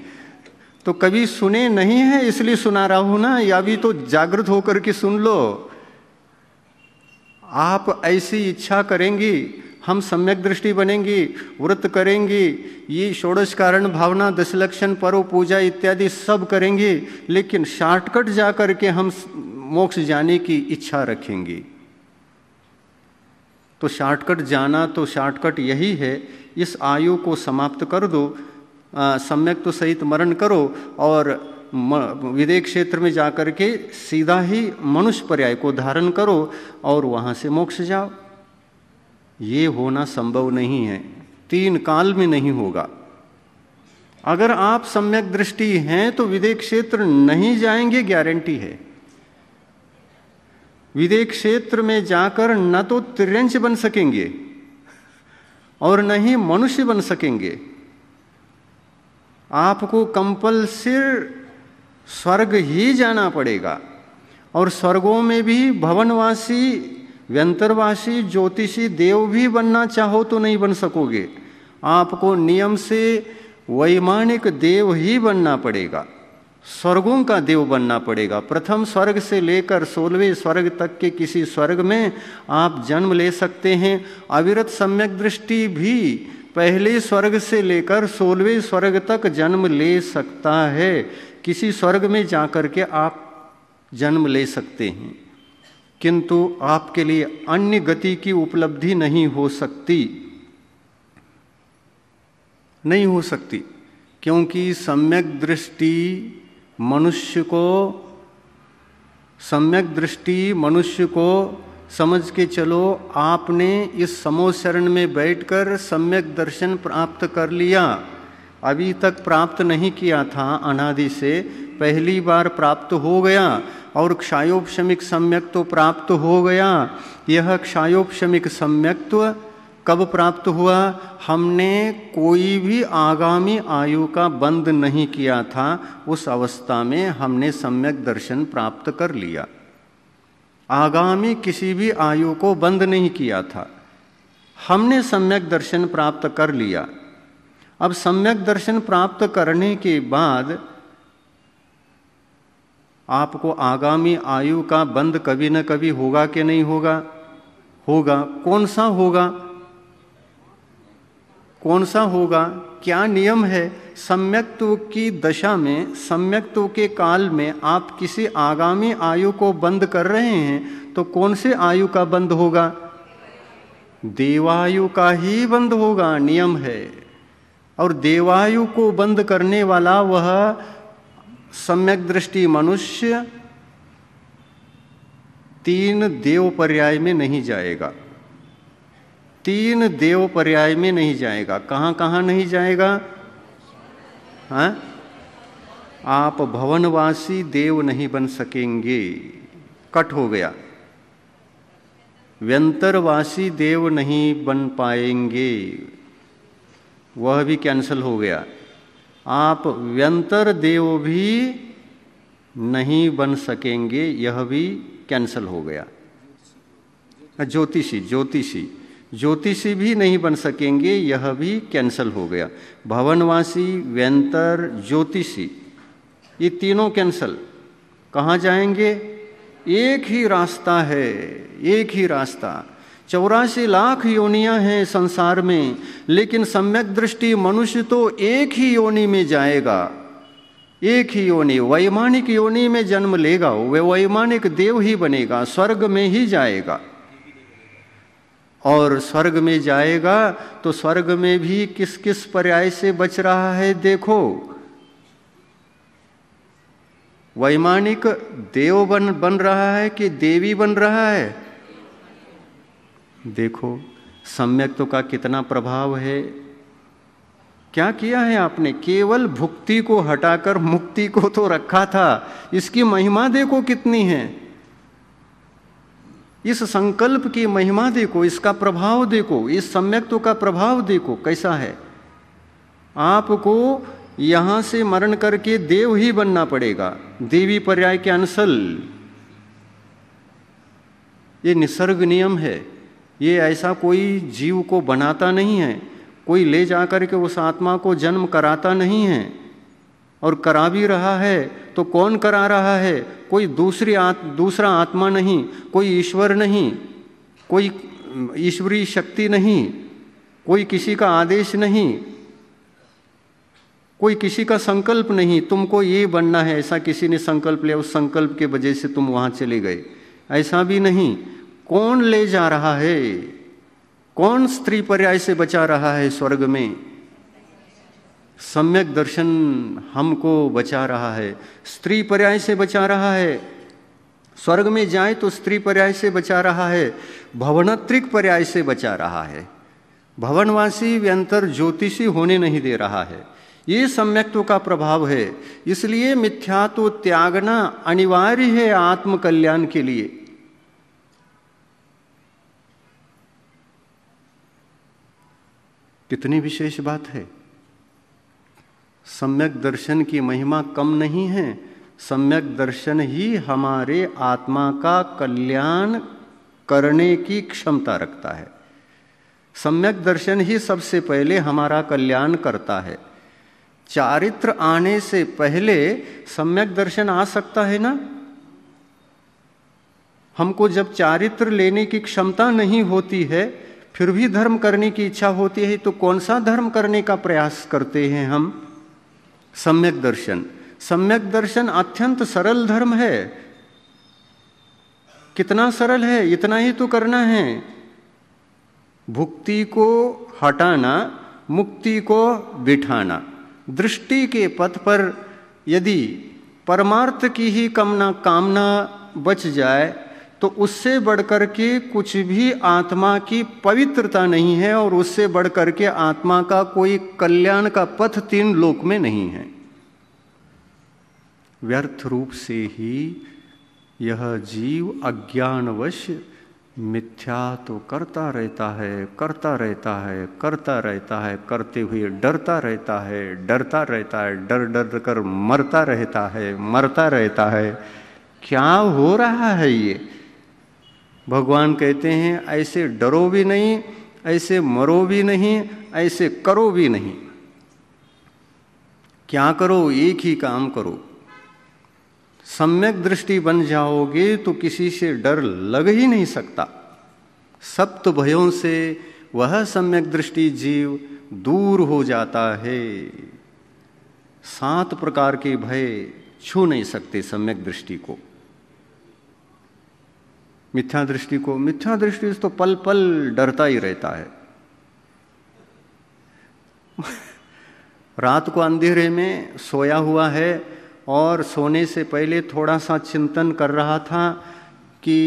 तो कभी सुने नहीं है इसलिए सुना रहा हूं ना, या भी तो जागृत होकर के सुन लो। आप ऐसी इच्छा करेंगी, हम सम्यक दृष्टि बनेंगी, व्रत करेंगी, ये षोडश कारण भावना, 10 लक्षण, पर्व, पूजा इत्यादि सब करेंगी, लेकिन शॉर्टकट जा करके हम मोक्ष जाने की इच्छा रखेंगी। तो शॉर्टकट जाना तो शॉर्टकट यही है, इस आयु को समाप्त कर दो, सम्यक तो सहित मरण करो और विदेह क्षेत्र में जाकर के सीधा ही मनुष्य पर्याय को धारण करो और वहाँ से मोक्ष जाओ। ये होना संभव नहीं है, 3 काल में नहीं होगा। अगर आप सम्यक दृष्टि हैं तो विदेह क्षेत्र नहीं जाएंगे, गारंटी है। विदेह क्षेत्र में जाकर न तो तिर्यंच बन सकेंगे और न ही मनुष्य बन सकेंगे। आपको कंपल्सरी स्वर्ग ही जाना पड़ेगा, और स्वर्गों में भी भवनवासी, व्यंतरवासी, ज्योतिषी देव भी बनना चाहो तो नहीं बन सकोगे। आपको नियम से वैमानिक देव ही बनना पड़ेगा, स्वर्गों का देव बनना पड़ेगा। प्रथम स्वर्ग से लेकर 16वें स्वर्ग तक के किसी स्वर्ग में आप जन्म ले सकते हैं। अविरत सम्यक दृष्टि भी पहले स्वर्ग से लेकर 16वें स्वर्ग तक जन्म ले सकता है। किसी स्वर्ग में जाकर के आप जन्म ले सकते हैं, किंतु आपके लिए अन्य गति की उपलब्धि नहीं हो सकती, नहीं हो सकती, क्योंकि सम्यक दृष्टि मनुष्य को समझ के चलो, आपने इस समोह शरण में बैठकर सम्यक दर्शन प्राप्त कर लिया। अभी तक प्राप्त नहीं किया था अनादि से, पहली बार प्राप्त हो गया, और क्षायोपशमिक सम्यक तो प्राप्त हो गया। यह क्षायोपशमिक सम्यक्त्व कब प्राप्त हुआ? हमने कोई भी आगामी आयु का बंध नहीं किया था, उस अवस्था में हमने सम्यक दर्शन प्राप्त कर लिया। आगामी किसी भी आयु को बंद नहीं किया था, हमने सम्यक दर्शन प्राप्त कर लिया। अब सम्यक दर्शन प्राप्त करने के बाद आपको आगामी आयु का बंध कभी न कभी होगा कि नहीं होगा? होगा। कौन सा होगा? कौन सा होगा? क्या नियम है? सम्यक्त्व की दशा में, सम्यक्त्व के काल में आप किसी आगामी आयु को बंद कर रहे हैं तो कौन से आयु का बंद होगा? देवायु का ही बंद होगा, नियम है। और देवायु को बंद करने वाला वह सम्यक दृष्टि मनुष्य 3 देव पर्याय में नहीं जाएगा। 3 देव पर्याय में नहीं जाएगा। कहाँ कहाँ नहीं जाएगा? हाँ, आप भवनवासी देव नहीं बन सकेंगे, कट हो गया। व्यंतरवासी देव नहीं बन पाएंगे, वह भी कैंसल हो गया। आप व्यंतर देव भी नहीं बन सकेंगे, यह भी कैंसल हो गया। ज्योतिषी भी नहीं बन सकेंगे, यह भी कैंसल हो गया। भवनवासी, व्यंतर, ज्योतिषी, ये तीनों कैंसल। कहाँ जाएंगे? एक ही रास्ता है, एक ही रास्ता। 84 लाख योनियां हैं संसार में, लेकिन सम्यक दृष्टि मनुष्य तो एक ही योनि में जाएगा, एक ही योनि। वैमानिक योनि में जन्म लेगा, वह वैमानिक देव ही बनेगा, स्वर्ग में ही जाएगा। और स्वर्ग में जाएगा तो स्वर्ग में भी किस किस पर्याय से बच रहा है देखो। वैमानिक देव बन रहा है कि देवी बन रहा है? देखो सम्यक्त्व का कितना प्रभाव है। क्या किया है आपने? केवल भुक्ति को हटाकर मुक्ति को तो रखा था। इसकी महिमा देखो कितनी है, इस संकल्प की महिमा देखो, इसका प्रभाव देखो, इस सम्यक्त्व का प्रभाव देखो कैसा है। आपको यहां से मरण करके देव ही बनना पड़ेगा, देवी पर्याय के अंसल। ये निसर्ग नियम है, ये ऐसा कोई जीव को बनाता नहीं है, कोई ले जाकर के उस आत्मा को जन्म कराता नहीं है। और करा भी रहा है तो कौन करा रहा है? कोई दूसरा आत्मा नहीं, कोई ईश्वर नहीं, कोई ईश्वरीय शक्ति नहीं, कोई किसी का आदेश नहीं, कोई किसी का संकल्प नहीं। तुमको ये बनना है, ऐसा किसी ने संकल्प लिया, उस संकल्प के वजह से तुम वहां चले गए, ऐसा भी नहीं। कौन ले जा रहा है? कौन स्त्री पर्याय से बचा रहा है स्वर्ग में? सम्यक दर्शन हमको बचा रहा है, स्त्री पर्याय से बचा रहा है, स्वर्ग में जाए तो स्त्री पर्याय से बचा रहा है, भवनत्रिक पर्याय से बचा रहा है, भवनवासी व्यंतर ज्योतिषी होने नहीं दे रहा है। ये सम्यक्त्व का प्रभाव है। इसलिए मिथ्यात्व त्यागना अनिवार्य है आत्म कल्याण के लिए। कितनी विशेष बात है। सम्यक दर्शन की महिमा कम नहीं है। सम्यक दर्शन ही हमारे आत्मा का कल्याण करने की क्षमता रखता है। सम्यक दर्शन ही सबसे पहले हमारा कल्याण करता है। चारित्र आने से पहले सम्यक दर्शन आ सकता है ना। हमको जब चारित्र लेने की क्षमता नहीं होती है, फिर भी धर्म करने की इच्छा होती है, तो कौन सा धर्म करने का प्रयास करते हैं हम? सम्यक दर्शन। सम्यक दर्शन अत्यंत सरल धर्म है। कितना सरल है, इतना ही तो करना है। भुक्ति को हटाना, मुक्ति को बिठाना। दृष्टि के पथ पर यदि परमार्थ की ही कामना बच जाए तो उससे बढ़कर के कुछ भी आत्मा की पवित्रता नहीं है, और उससे बढ़कर के आत्मा का कोई कल्याण का पथ तीन लोक में नहीं है। व्यर्थ रूप से ही यह जीव अज्ञानवश मिथ्या तो करता रहता है, करता रहता है, करता रहता है, करते हुए डरता रहता है, डरता रहता है, डर डर कर मरता रहता है, मरता रहता है। क्या हो रहा है ये? भगवान कहते हैं ऐसे डरो भी नहीं, ऐसे मरो भी नहीं, ऐसे करो भी नहीं। क्या करो? एक ही काम करो। सम्यक दृष्टि बन जाओगे तो किसी से डर लग ही नहीं सकता। सप्त भयों से वह सम्यक दृष्टि जीव दूर हो जाता है। 7 प्रकार के भय छू नहीं सकते सम्यक दृष्टि को। मिथ्या दृष्टि को, मिथ्या दृष्टि से तो पल पल डरता ही रहता है। रात को अंधेरे में सोया हुआ है और सोने से पहले थोड़ा सा चिंतन कर रहा था कि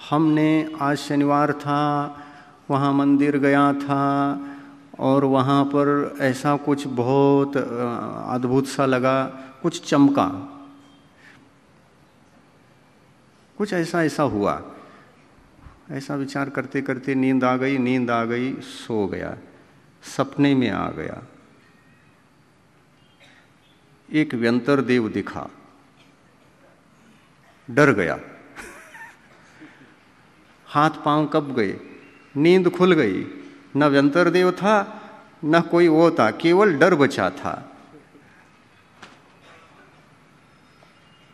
हमने आज शनिवार था, वहाँ मंदिर गया था और वहाँ पर ऐसा कुछ बहुत अद्भुत सा लगा, कुछ चमका, कुछ ऐसा हुआ। ऐसा विचार करते करते नींद आ गई, सो गया। सपने में आ गया, एक व्यंतर देव दिखा, डर गया। हाथ पांव कब गए, नींद खुल गई। न व्यंतर देव था न कोई वो था, केवल डर बचा था।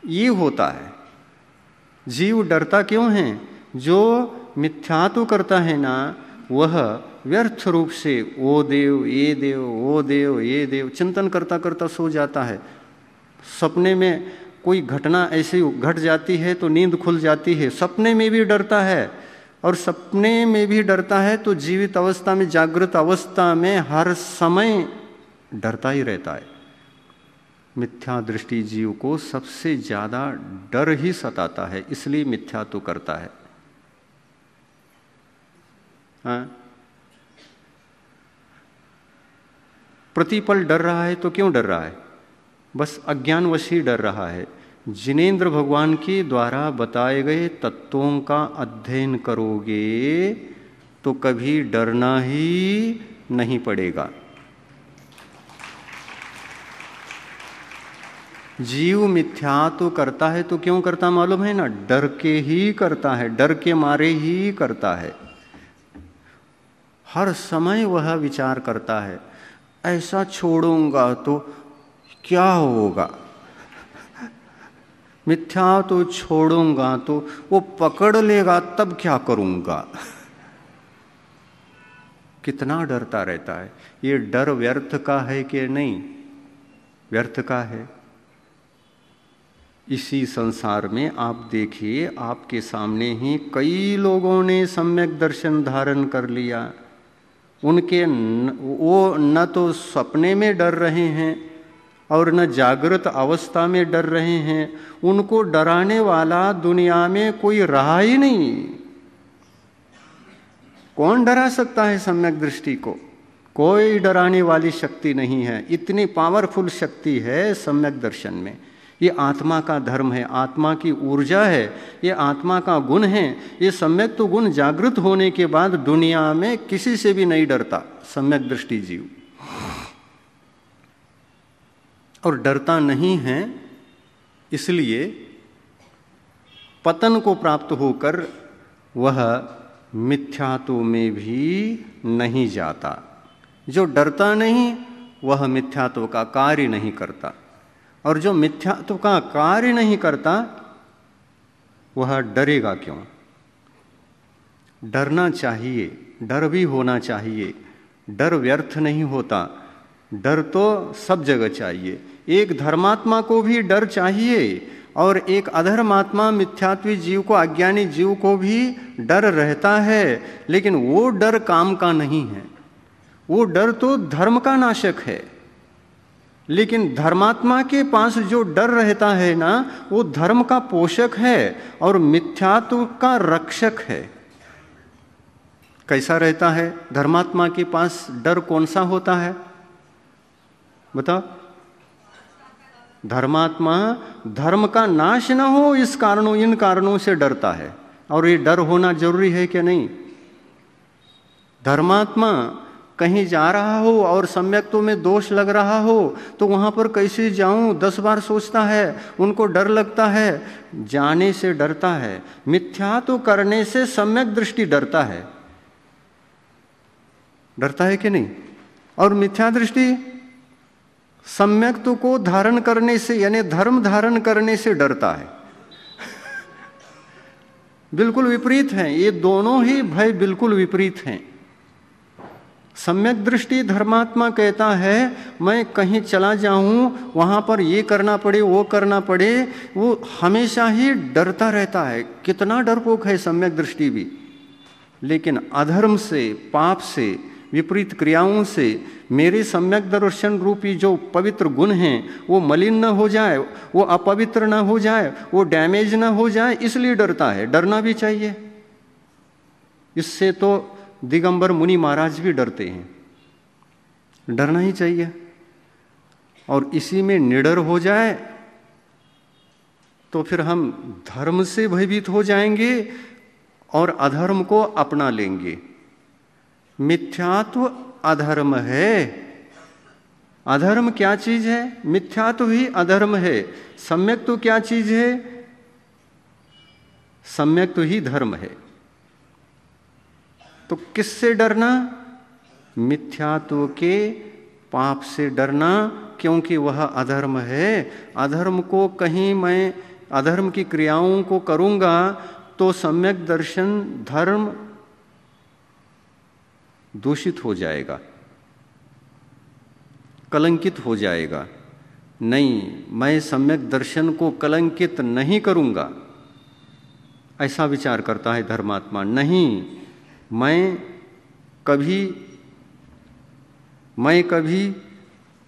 ये होता है। जीव डरता क्यों है? जो मिथ्यात्व करता है ना, वह व्यर्थ रूप से वो देव, ये देव, वो देव, ये देव चिंतन करता करता सो जाता है। सपने में कोई घटना ऐसी घट जाती है तो नींद खुल जाती है। सपने में भी डरता है, और सपने में भी डरता है तो जीवित अवस्था में, जागृत अवस्था में हर समय डरता ही रहता है। मिथ्या दृष्टि जीव को सबसे ज्यादा डर ही सताता है, इसलिए मिथ्या तो करता है। हाँ? प्रतिपल डर रहा है तो क्यों डर रहा है? बस अज्ञानवश ही डर रहा है। जिनेंद्र भगवान के द्वारा बताए गए तत्वों का अध्ययन करोगे तो कभी डरना ही नहीं पड़ेगा। जीव मिथ्या तो करता है तो क्यों करता मालूम है ना? डर के ही करता है, डर के मारे ही करता है। हर समय वह विचार करता है, ऐसा छोड़ूंगा तो क्या होगा, मिथ्या तो छोड़ूंगा तो वो पकड़ लेगा, तब क्या करूंगा। कितना डरता रहता है। ये डर व्यर्थ का है कि नहीं? व्यर्थ का है। इसी संसार में आप देखिए, आपके सामने ही कई लोगों ने सम्यक दर्शन धारण कर लिया। वो न तो सपने में डर रहे हैं और न जागृत अवस्था में डर रहे हैं। उनको डराने वाला दुनिया में कोई रहा ही नहीं। कौन डरा सकता है सम्यक दृष्टि को? कोई डराने वाली शक्ति नहीं है। इतनी पावरफुल शक्ति है सम्यक दर्शन में। ये आत्मा का धर्म है, आत्मा की ऊर्जा है, ये आत्मा का गुण है। ये सम्यक तो गुण जागृत होने के बाद दुनिया में किसी से भी नहीं डरता सम्यक दृष्टि जीव। और डरता नहीं है इसलिए पतन को प्राप्त होकर वह मिथ्यात्व में भी नहीं जाता। जो डरता नहीं वह मिथ्यात्व का कार्य नहीं करता, और जो मिथ्यात्व का कार्य नहीं करता वह डरेगा क्यों? डरना चाहिए, डर भी होना चाहिए। डर व्यर्थ नहीं होता, डर तो सब जगह चाहिए। एक धर्मात्मा को भी डर चाहिए और एक अधर्मात्मा मिथ्यात्वी जीव को, अज्ञानी जीव को भी डर रहता है, लेकिन वो डर काम का नहीं है। वो डर तो धर्म का नाशक है। लेकिन धर्मात्मा के पास जो डर रहता है ना, वो धर्म का पोषक है और मिथ्यात्व का रक्षक है। कैसा रहता है धर्मात्मा के पास डर? कौन सा होता है बताओ? धर्मात्मा धर्म का नाश न हो इस कारणों, इन कारणों से डरता है। और ये डर होना जरूरी है कि नहीं? धर्मात्मा कहीं जा रहा हो और सम्यक्त्व में दोष लग रहा हो तो वहां पर कैसे जाऊं 10 बार सोचता है, उनको डर लगता है, जाने से डरता है। मिथ्यात्व करने से सम्यक दृष्टि डरता है। डरता है कि नहीं? और मिथ्या दृष्टि सम्यक्त्व को धारण करने से, यानी धर्म धारण करने से डरता है। बिल्कुल विपरीत हैं ये दोनों ही भय, बिल्कुल विपरीत हैं। सम्यक दृष्टि धर्मात्मा कहता है मैं कहीं चला जाऊं, वहां पर ये करना पड़े, वो करना पड़े, वो हमेशा ही डरता रहता है। कितना डरपोक है सम्यक दृष्टि भी। लेकिन अधर्म से, पाप से, विपरीत क्रियाओं से मेरे सम्यक दर्शन रूपी जो पवित्र गुण हैं वो मलिन न हो जाए, वो अपवित्र न हो जाए, वो डैमेज न हो जाए, इसलिए डरता है। डरना भी चाहिए। इससे तो दिगंबर मुनि महाराज भी डरते हैं। डरना ही चाहिए। और इसी में निडर हो जाए तो फिर हम धर्म से भयभीत हो जाएंगे और अधर्म को अपना लेंगे। मिथ्यात्व अधर्म है। अधर्म क्या चीज है? मिथ्यात्व ही अधर्म है। सम्यक्त्व क्या चीज है? सम्यक्त्व ही धर्म है। तो किससे डरना? मिथ्यात्व के पाप से डरना, क्योंकि वह अधर्म है। अधर्म को कहीं मैं अधर्म की क्रियाओं को करूंगा तो सम्यक दर्शन धर्म दूषित हो जाएगा, कलंकित हो जाएगा। नहीं, मैं सम्यक दर्शन को कलंकित नहीं करूंगा, ऐसा विचार करता है धर्मात्मा। नहीं, मैं कभी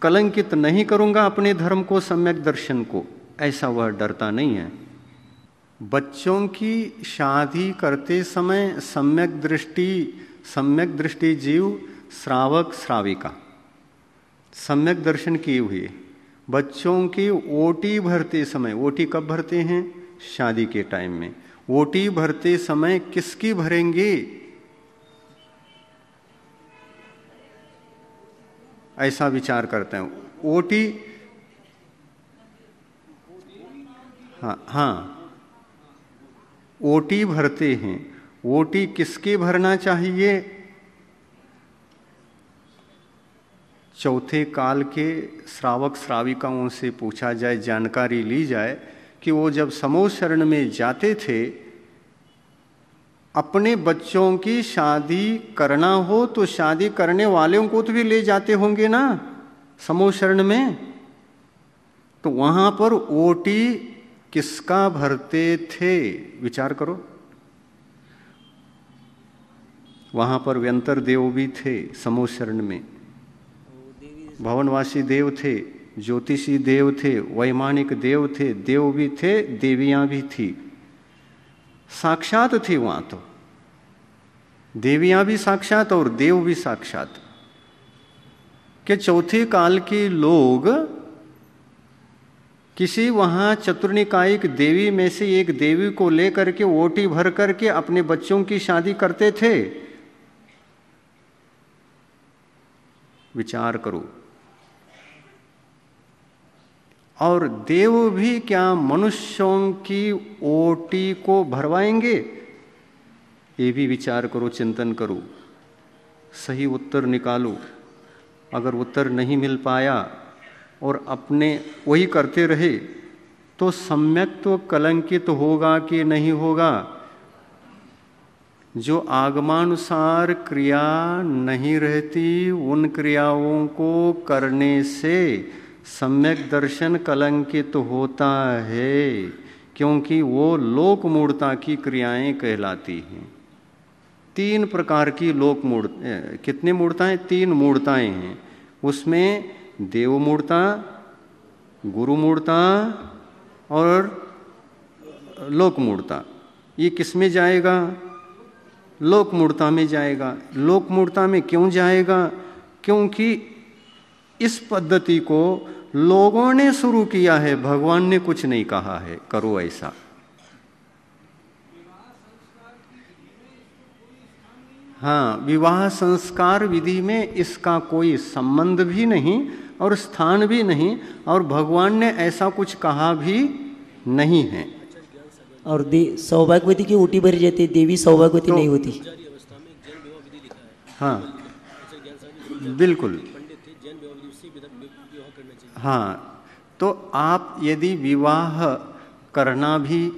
कलंकित नहीं करूंगा अपने धर्म को, सम्यक दर्शन को। ऐसा वह डरता नहीं है। बच्चों की शादी करते समय सम्यक दृष्टि जीव श्रावक श्राविका सम्यक दर्शन किए हुए बच्चों की ओटी भरते समय, ओटी कब भरते हैं? शादी के टाइम में। ओटी भरते समय किसकी भरेंगे? ऐसा विचार करते हैं। ओटी, हाँ, ओटी भरते हैं। ओटी किसके भरना चाहिए? चौथे काल के श्रावक श्राविकाओं से पूछा जाए, जानकारी ली जाए कि वो जब समूह शरण में जाते थे, अपने बच्चों की शादी करना हो तो शादी करने वालों को तो भी ले जाते होंगे ना समूह शरण में। तो वहां पर ओटी किसका भरते थे? विचार करो। वहाँ पर व्यंतर देव भी थे समोशरण में, भवनवासी देव थे, ज्योतिषी देव थे, वैमानिक देव थे, देव भी थे, देवियां भी थी, साक्षात थी वहां। तो देवियां भी साक्षात और देव भी साक्षात। कि चौथे काल के लोग किसी वहां चतुर्निकायिक देवी में से एक देवी को लेकर के ओटी भर करके अपने बच्चों की शादी करते थे। विचार करो। और देव भी क्या मनुष्यों की ओटी को भरवाएंगे? ये भी विचार करो, चिंतन करो, सही उत्तर निकालो। अगर उत्तर नहीं मिल पाया और अपने वही करते रहे तो सम्यक तो कलंकित होगा कि नहीं होगा? जो आगमानुसार क्रिया नहीं रहती, उन क्रियाओं को करने से सम्यक दर्शन कलंकित होता है, क्योंकि वो लोक मूढ़ता की क्रियाएं कहलाती हैं। 3 प्रकार की लोक मूढ़, कितनी मूढ़ताएं? 3 मूढ़ताएं हैं। उसमें देव मूढ़ता, गुरु मूढ़ता और लोक मूढ़ता। ये किस में जाएगा? लोक मूढ़ता में जाएगा। लोक मूढ़ता में क्यों जाएगा? क्योंकि इस पद्धति को लोगों ने शुरू किया है, भगवान ने कुछ नहीं कहा है करो ऐसा। हाँ, विवाह संस्कार विधि में इसका कोई संबंध भी नहीं और स्थान भी नहीं, और भगवान ने ऐसा कुछ कहा भी नहीं है। और सौभाग्यवती की ओटी भरी जाती है, देवी सौभाग्यवती तो नहीं होती। हाँ बिल्कुल। हाँ, तो आप यदि विवाह कराना भी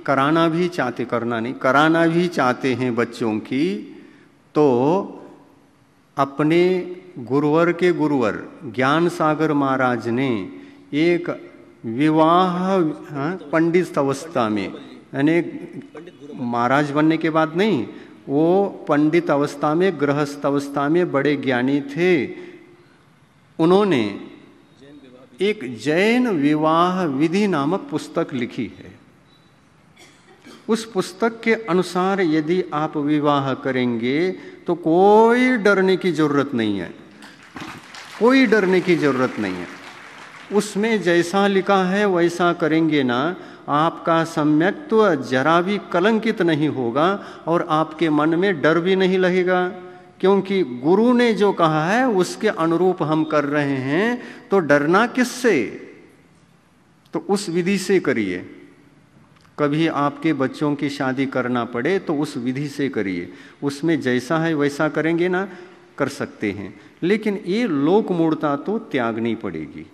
चाहते, कराना भी चाहते हैं बच्चों की, तो अपने गुरुवर के गुरुवर ज्ञान सागर महाराज ने एक विवाह पंडित अवस्था में, यानी महाराज बनने के बाद नहीं, वो पंडित अवस्था में, गृहस्थ अवस्था में बड़े ज्ञानी थे। उन्होंने एक जैन विवाह विधि नामक पुस्तक लिखी है। उस पुस्तक के अनुसार यदि आप विवाह करेंगे तो कोई डरने की जरूरत नहीं है, कोई डरने की जरूरत नहीं है। उसमें जैसा लिखा है वैसा करेंगे ना, आपका सम्यक्त्व जरा भी कलंकित नहीं होगा और आपके मन में डर भी नहीं लगेगा, क्योंकि गुरु ने जो कहा है उसके अनुरूप हम कर रहे हैं। तो डरना किससे? तो उस विधि से करिए। कभी आपके बच्चों की शादी करना पड़े तो उस विधि से करिए, उसमें जैसा है वैसा करेंगे ना, कर सकते हैं। लेकिन ये लोक मूढ़ता तो त्यागनी पड़ेगी।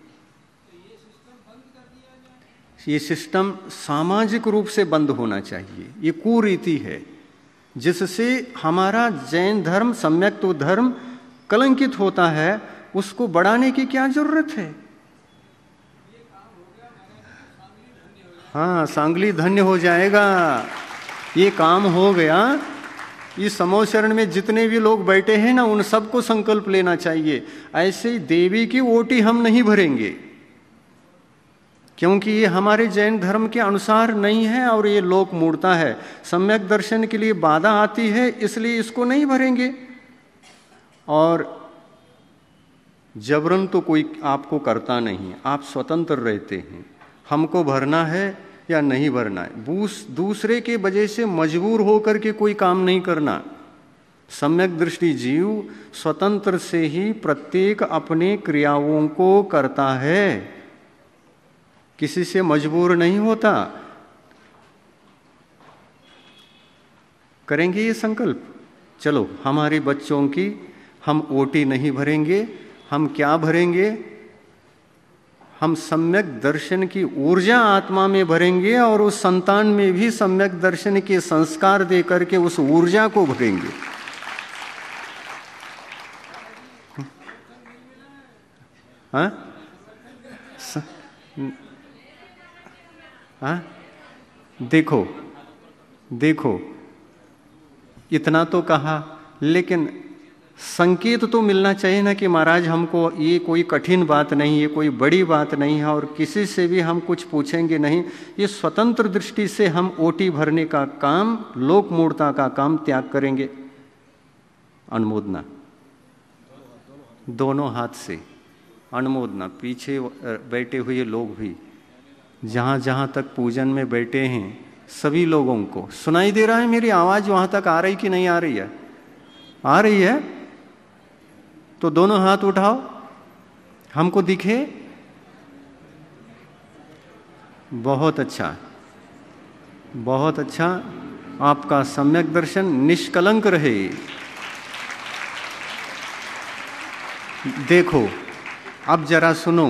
ये सिस्टम सामाजिक रूप से बंद होना चाहिए। ये कुरीति है जिससे हमारा जैन धर्म, सम्यक तो धर्म कलंकित होता है। उसको बढ़ाने की क्या जरूरत है? हाँ, सांगली धन्य हो जाएगा। ये काम हो गया। इस समोशरण में जितने भी लोग बैठे हैं ना, उन सबको संकल्प लेना चाहिए, ऐसे देवी की ओटी हम नहीं भरेंगे, क्योंकि ये हमारे जैन धर्म के अनुसार नहीं है और ये लोक मूढ़ता है, सम्यक दर्शन के लिए बाधा आती है, इसलिए इसको नहीं भरेंगे। और जबरन तो कोई आपको करता नहीं, आप स्वतंत्र रहते हैं, हमको भरना है या नहीं भरना है। दूसरे के वजह से मजबूर होकर के कोई काम नहीं करना। सम्यक दृष्टि जीव स्वतंत्र से ही प्रत्येक अपने क्रियाओं को करता है, किसी से मजबूर नहीं होता। करेंगे ये संकल्प? चलो, हमारे बच्चों की हम ओटी नहीं भरेंगे। हम क्या भरेंगे? हम सम्यक दर्शन की ऊर्जा आत्मा में भरेंगे और उस संतान में भी सम्यक दर्शन के संस्कार दे करके उस ऊर्जा को भरेंगे। हाँ? हाँ? देखो इतना तो कहा, लेकिन संकेत तो मिलना चाहिए ना कि महाराज हमको ये कोई कठिन बात नहीं, ये कोई बड़ी बात नहीं है और किसी से भी हम कुछ पूछेंगे नहीं। ये स्वतंत्र दृष्टि से हम ओटी भरने का काम, लोक मूर्ता का काम त्याग करेंगे। अनुमोदना दोनों हाथ से, अनुमोदना। पीछे बैठे हुए लोग भी, जहाँ जहाँ तक पूजन में बैठे हैं सभी लोगों को सुनाई दे रहा है मेरी आवाज़? वहाँ तक आ रही कि नहीं आ रही है? आ रही है तो दोनों हाथ उठाओ, हमको दिखे। बहुत अच्छा, बहुत अच्छा। आपका सम्यक दर्शन निष्कलंक रहे। देखो अब जरा सुनो,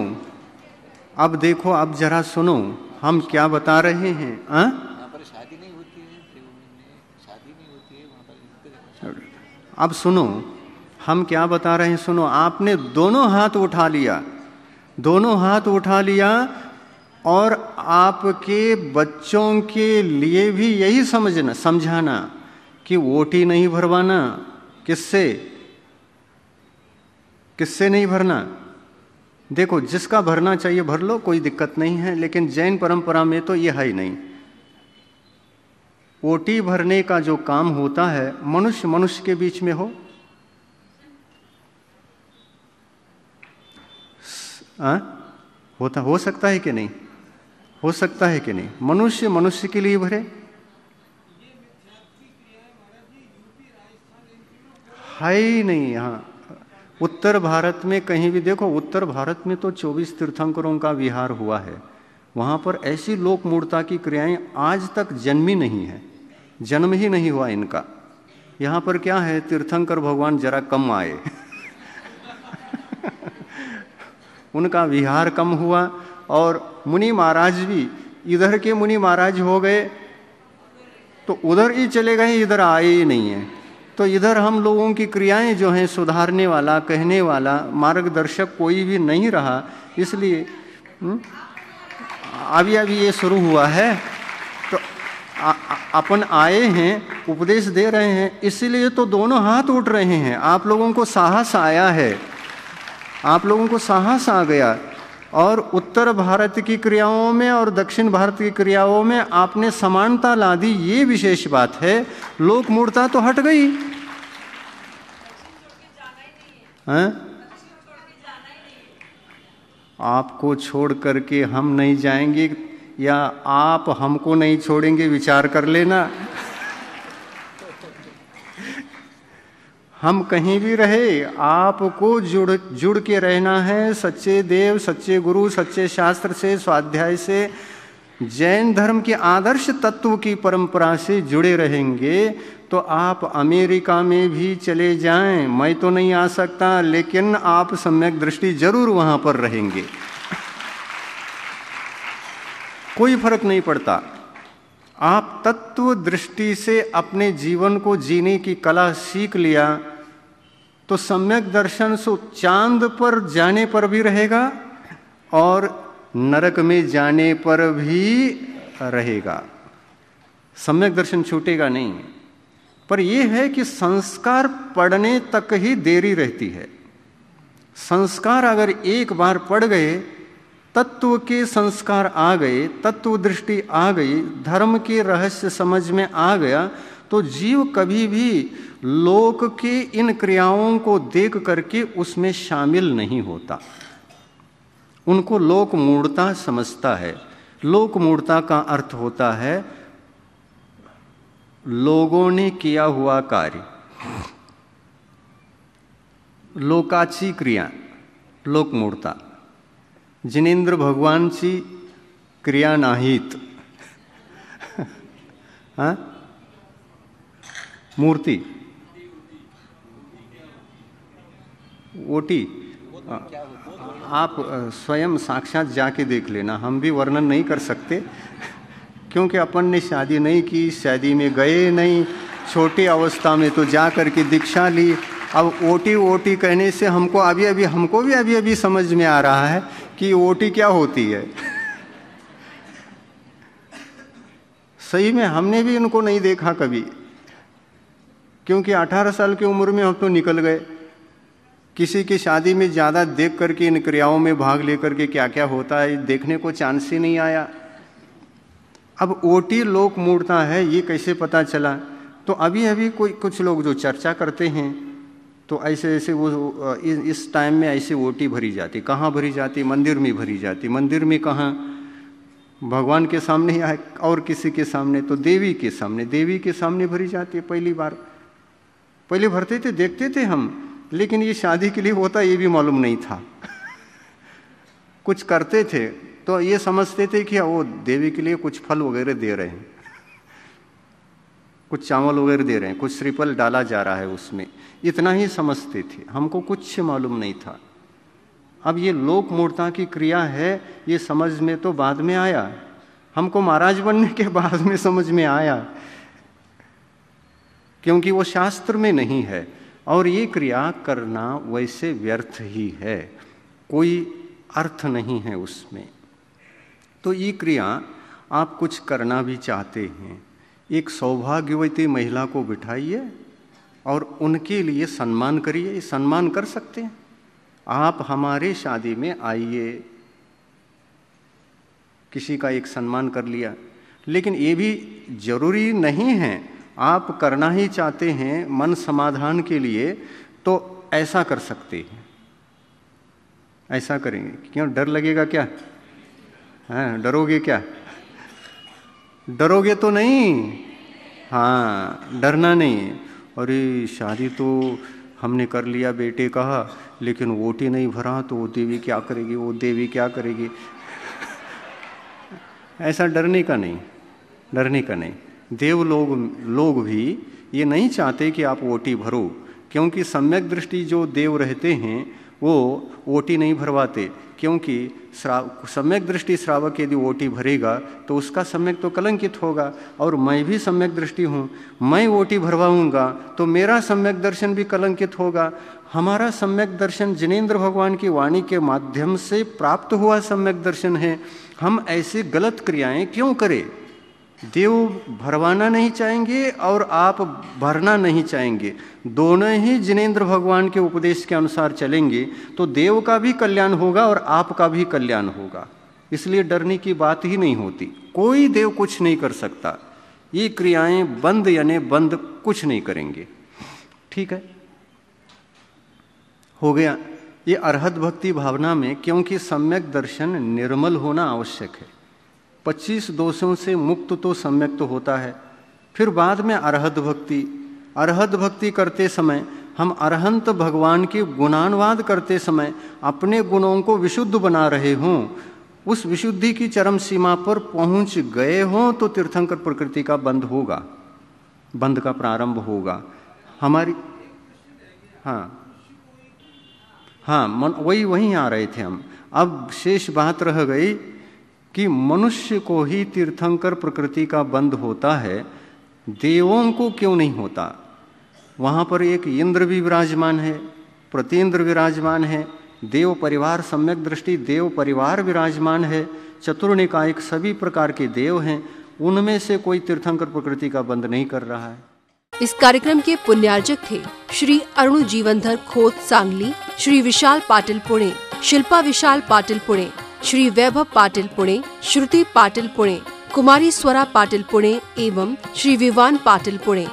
अब देखो, अब जरा सुनो हम क्या बता रहे हैं। वहाँ पर शादी नहीं होती है, शादी नहीं होती है वहाँ पर। अब सुनो हम क्या बता रहे हैं, सुनो। आपने दोनों हाथ उठा लिया, दोनों हाथ उठा लिया और आपके बच्चों के लिए भी यही समझाना कि वोटी नहीं भरवाना। किससे? किससे नहीं भरना? देखो जिसका भरना चाहिए भर लो, कोई दिक्कत नहीं है, लेकिन जैन परंपरा में तो यह है ही नहीं। ओटी भरने का जो काम होता है मनुष्य मनुष्य के बीच में हो, हो सकता है कि नहीं? हो सकता है कि नहीं? मनुष्य मनुष्य के लिए भरे। है ही नहीं। यहाँ उत्तर भारत में कहीं भी देखो, उत्तर भारत में तो 24 तीर्थंकरों का विहार हुआ है। वहाँ पर ऐसी लोक मूर्ता की क्रियाएं आज तक जन्मी नहीं है, जन्म ही नहीं हुआ इनका। यहाँ पर क्या है, तीर्थंकर भगवान जरा कम आए उनका विहार कम हुआ और मुनि महाराज भी इधर के मुनि महाराज हो गए तो उधर ही चले गए, इधर आए ही नहीं है। तो इधर हम लोगों की क्रियाएं जो हैं सुधारने वाला, कहने वाला, मार्गदर्शक कोई भी नहीं रहा। इसलिए अभी अभी ये शुरू हुआ है तो अपन आए हैं, उपदेश दे रहे हैं, इसलिए तो दोनों हाथ उठ रहे हैं। आप लोगों को साहस आया है, आप लोगों को साहस आ गया और उत्तर भारत की क्रियाओं में और दक्षिण भारत की क्रियाओं में आपने समानता ला दी, ये विशेष बात है। लोक मूर्ता तो हट गई। आपको छोड़ करके हम नहीं जाएंगे या आप हमको नहीं छोड़ेंगे, विचार कर लेना। हम कहीं भी रहे, आपको जुड़ के रहना है सच्चे देव, सच्चे गुरु, सच्चे शास्त्र से, स्वाध्याय से, जैन धर्म के आदर्श तत्व की परंपरा से जुड़े रहेंगे तो आप अमेरिका में भी चले जाएं, मैं तो नहीं आ सकता, लेकिन आप सम्यक दृष्टि जरूर वहां पर रहेंगे। कोई फर्क नहीं पड़ता। आप तत्व दृष्टि से अपने जीवन को जीने की कला सीख लिया तो सम्यक दर्शन सो चांद पर जाने पर भी रहेगा और नरक में जाने पर भी रहेगा। सम्यक दर्शन छूटेगा नहीं। पर यह है कि संस्कार पढ़ने तक ही देरी रहती है। संस्कार अगर एक बार पढ़ गए, तत्व के संस्कार आ गए, तत्व दृष्टि आ गई, धर्म के रहस्य समझ में आ गया तो जीव कभी भी लोक के इन क्रियाओं को देख करके उसमें शामिल नहीं होता। उनको लोक मूढ़ता समझता है। लोक मूढ़ता का अर्थ होता है लोगों ने किया हुआ कार्य, लोकाची क्रिया, लोक मूढ़ता। जिनेंद्र भगवानची क्रिया नाहीत मूर्ति ओटी आप स्वयं साक्षात जाके देख लेना, हम भी वर्णन नहीं कर सकते क्योंकि अपन ने शादी नहीं की, शादी में गए नहीं, छोटी अवस्था में तो जा करके दीक्षा ली। अब ओटी ओटी कहने से हमको भी अभी समझ में आ रहा है कि ओटी क्या होती है। सही में हमने भी इनको नहीं देखा कभी, क्योंकि 18 साल की उम्र में हम तो निकल गए। किसी की शादी में ज़्यादा देख करके, इन क्रियाओं में भाग लेकर के क्या क्या होता है देखने को चांस ही नहीं आया। अब ओटी लोक मूर्ता है, ये कैसे पता चला? तो अभी अभी कुछ लोग जो चर्चा करते हैं, तो ऐसे ऐसे वो इस टाइम में ऐसे ओटी भरी जाती। कहाँ भरी जाती? मंदिर में भरी जाती। मंदिर में कहाँ? भगवान के सामने या और किसी के सामने? तो देवी के सामने। देवी के सामने भरी जाती है। पहली बार पहले भरते थे, देखते थे हम, लेकिन ये शादी के लिए होता ये भी मालूम नहीं था। कुछ करते थे तो ये समझते थे कि वो देवी के लिए कुछ फल वगैरह दे रहे हैं, कुछ चावल वगैरह दे रहे हैं, कुछ श्रीफल डाला जा रहा है उसमें, इतना ही समझते थे। हमको कुछ मालूम नहीं था। अब ये लोक मूर्ता की क्रिया है, ये समझ में तो बाद में आया। हमको महाराज बनने के बाद में समझ में आया, क्योंकि वो शास्त्र में नहीं है और ये क्रिया करना वैसे व्यर्थ ही है, कोई अर्थ नहीं है उसमें। तो ये क्रिया आप कुछ करना भी चाहते हैं, एक सौभाग्यवती महिला को बिठाइए और उनके लिए सम्मान करिए। सम्मान कर सकते हैं आप। हमारे शादी में आइए, किसी का एक सम्मान कर लिया, लेकिन ये भी जरूरी नहीं है। आप करना ही चाहते हैं मन समाधान के लिए, तो ऐसा कर सकते हैं। ऐसा करेंगे। क्यों डर लगेगा क्या? हाँ, डरोगे क्या? डरोगे तो नहीं? हाँ, डरना नहीं। अरे शादी तो हमने कर लिया, बेटे कहा, लेकिन वोट ही नहीं भरा तो वो देवी क्या करेगी, वो देवी क्या करेगी? ऐसा डरने का नहीं, डरने का नहीं। देव लोग भी ये नहीं चाहते कि आप वोटी भरो, क्योंकि सम्यक दृष्टि जो देव रहते हैं वो वोटी नहीं भरवाते, क्योंकि सम्यक दृष्टि श्रावक यदि वोटी भरेगा तो उसका सम्यक तो कलंकित होगा। और मैं भी सम्यक दृष्टि हूँ, मैं वोटी भरवाऊँगा तो मेरा सम्यक दर्शन भी कलंकित होगा। हमारा सम्यक दर्शन जिनेंद्र भगवान की वाणी के माध्यम से प्राप्त हुआ सम्यक दर्शन है। हम ऐसी गलत क्रियाएं क्यों करें? देव भरवाना नहीं चाहेंगे और आप भरना नहीं चाहेंगे, दोनों ही जिनेंद्र भगवान के उपदेश के अनुसार चलेंगे तो देव का भी कल्याण होगा और आपका भी कल्याण होगा। इसलिए डरने की बात ही नहीं होती। कोई देव कुछ नहीं कर सकता। ये क्रियाएं बंद यानी बंद कुछ नहीं करेंगे। ठीक है, हो गया। ये अरहत भक्ति भावना में, क्योंकि सम्यक दर्शन निर्मल होना आवश्यक है। 25 दोषों से मुक्त तो सम्यक तो होता है। फिर बाद में अरहत भक्ति। अरहत भक्ति करते समय हम अरहंत भगवान के गुणानुवाद करते समय अपने गुणों को विशुद्ध बना रहे हों, उस विशुद्धि की चरम सीमा पर पहुंच गए हों तो तीर्थंकर प्रकृति का बंध होगा, बंध का प्रारंभ होगा हमारी। हाँ, वहीं आ रहे थे हम। अब शेष बात रह गई कि मनुष्य को ही तीर्थंकर प्रकृति का बंध होता है, देवों को क्यों नहीं होता? वहाँ पर एक इंद्र भी विराजमान है, प्रतीन्द्र विराजमान है, देव परिवार सम्यक दृष्टि देव परिवार विराजमान है, चतुर्निकायक सभी प्रकार के देव हैं, उनमें से कोई तीर्थंकर प्रकृति का बंध नहीं कर रहा है। इस कार्यक्रम के पुण्यार्जक थे श्री अरुण जीवनधर खोत सांगली, श्री विशाल पाटिल पुणे, शिल्पा विशाल पाटिल पुणे, श्री वैभव पाटिल पुणे, श्रुति पाटिल पुणे, कुमारी स्वरा पाटिल पुणे एवं श्री विवान पाटिल पुणे।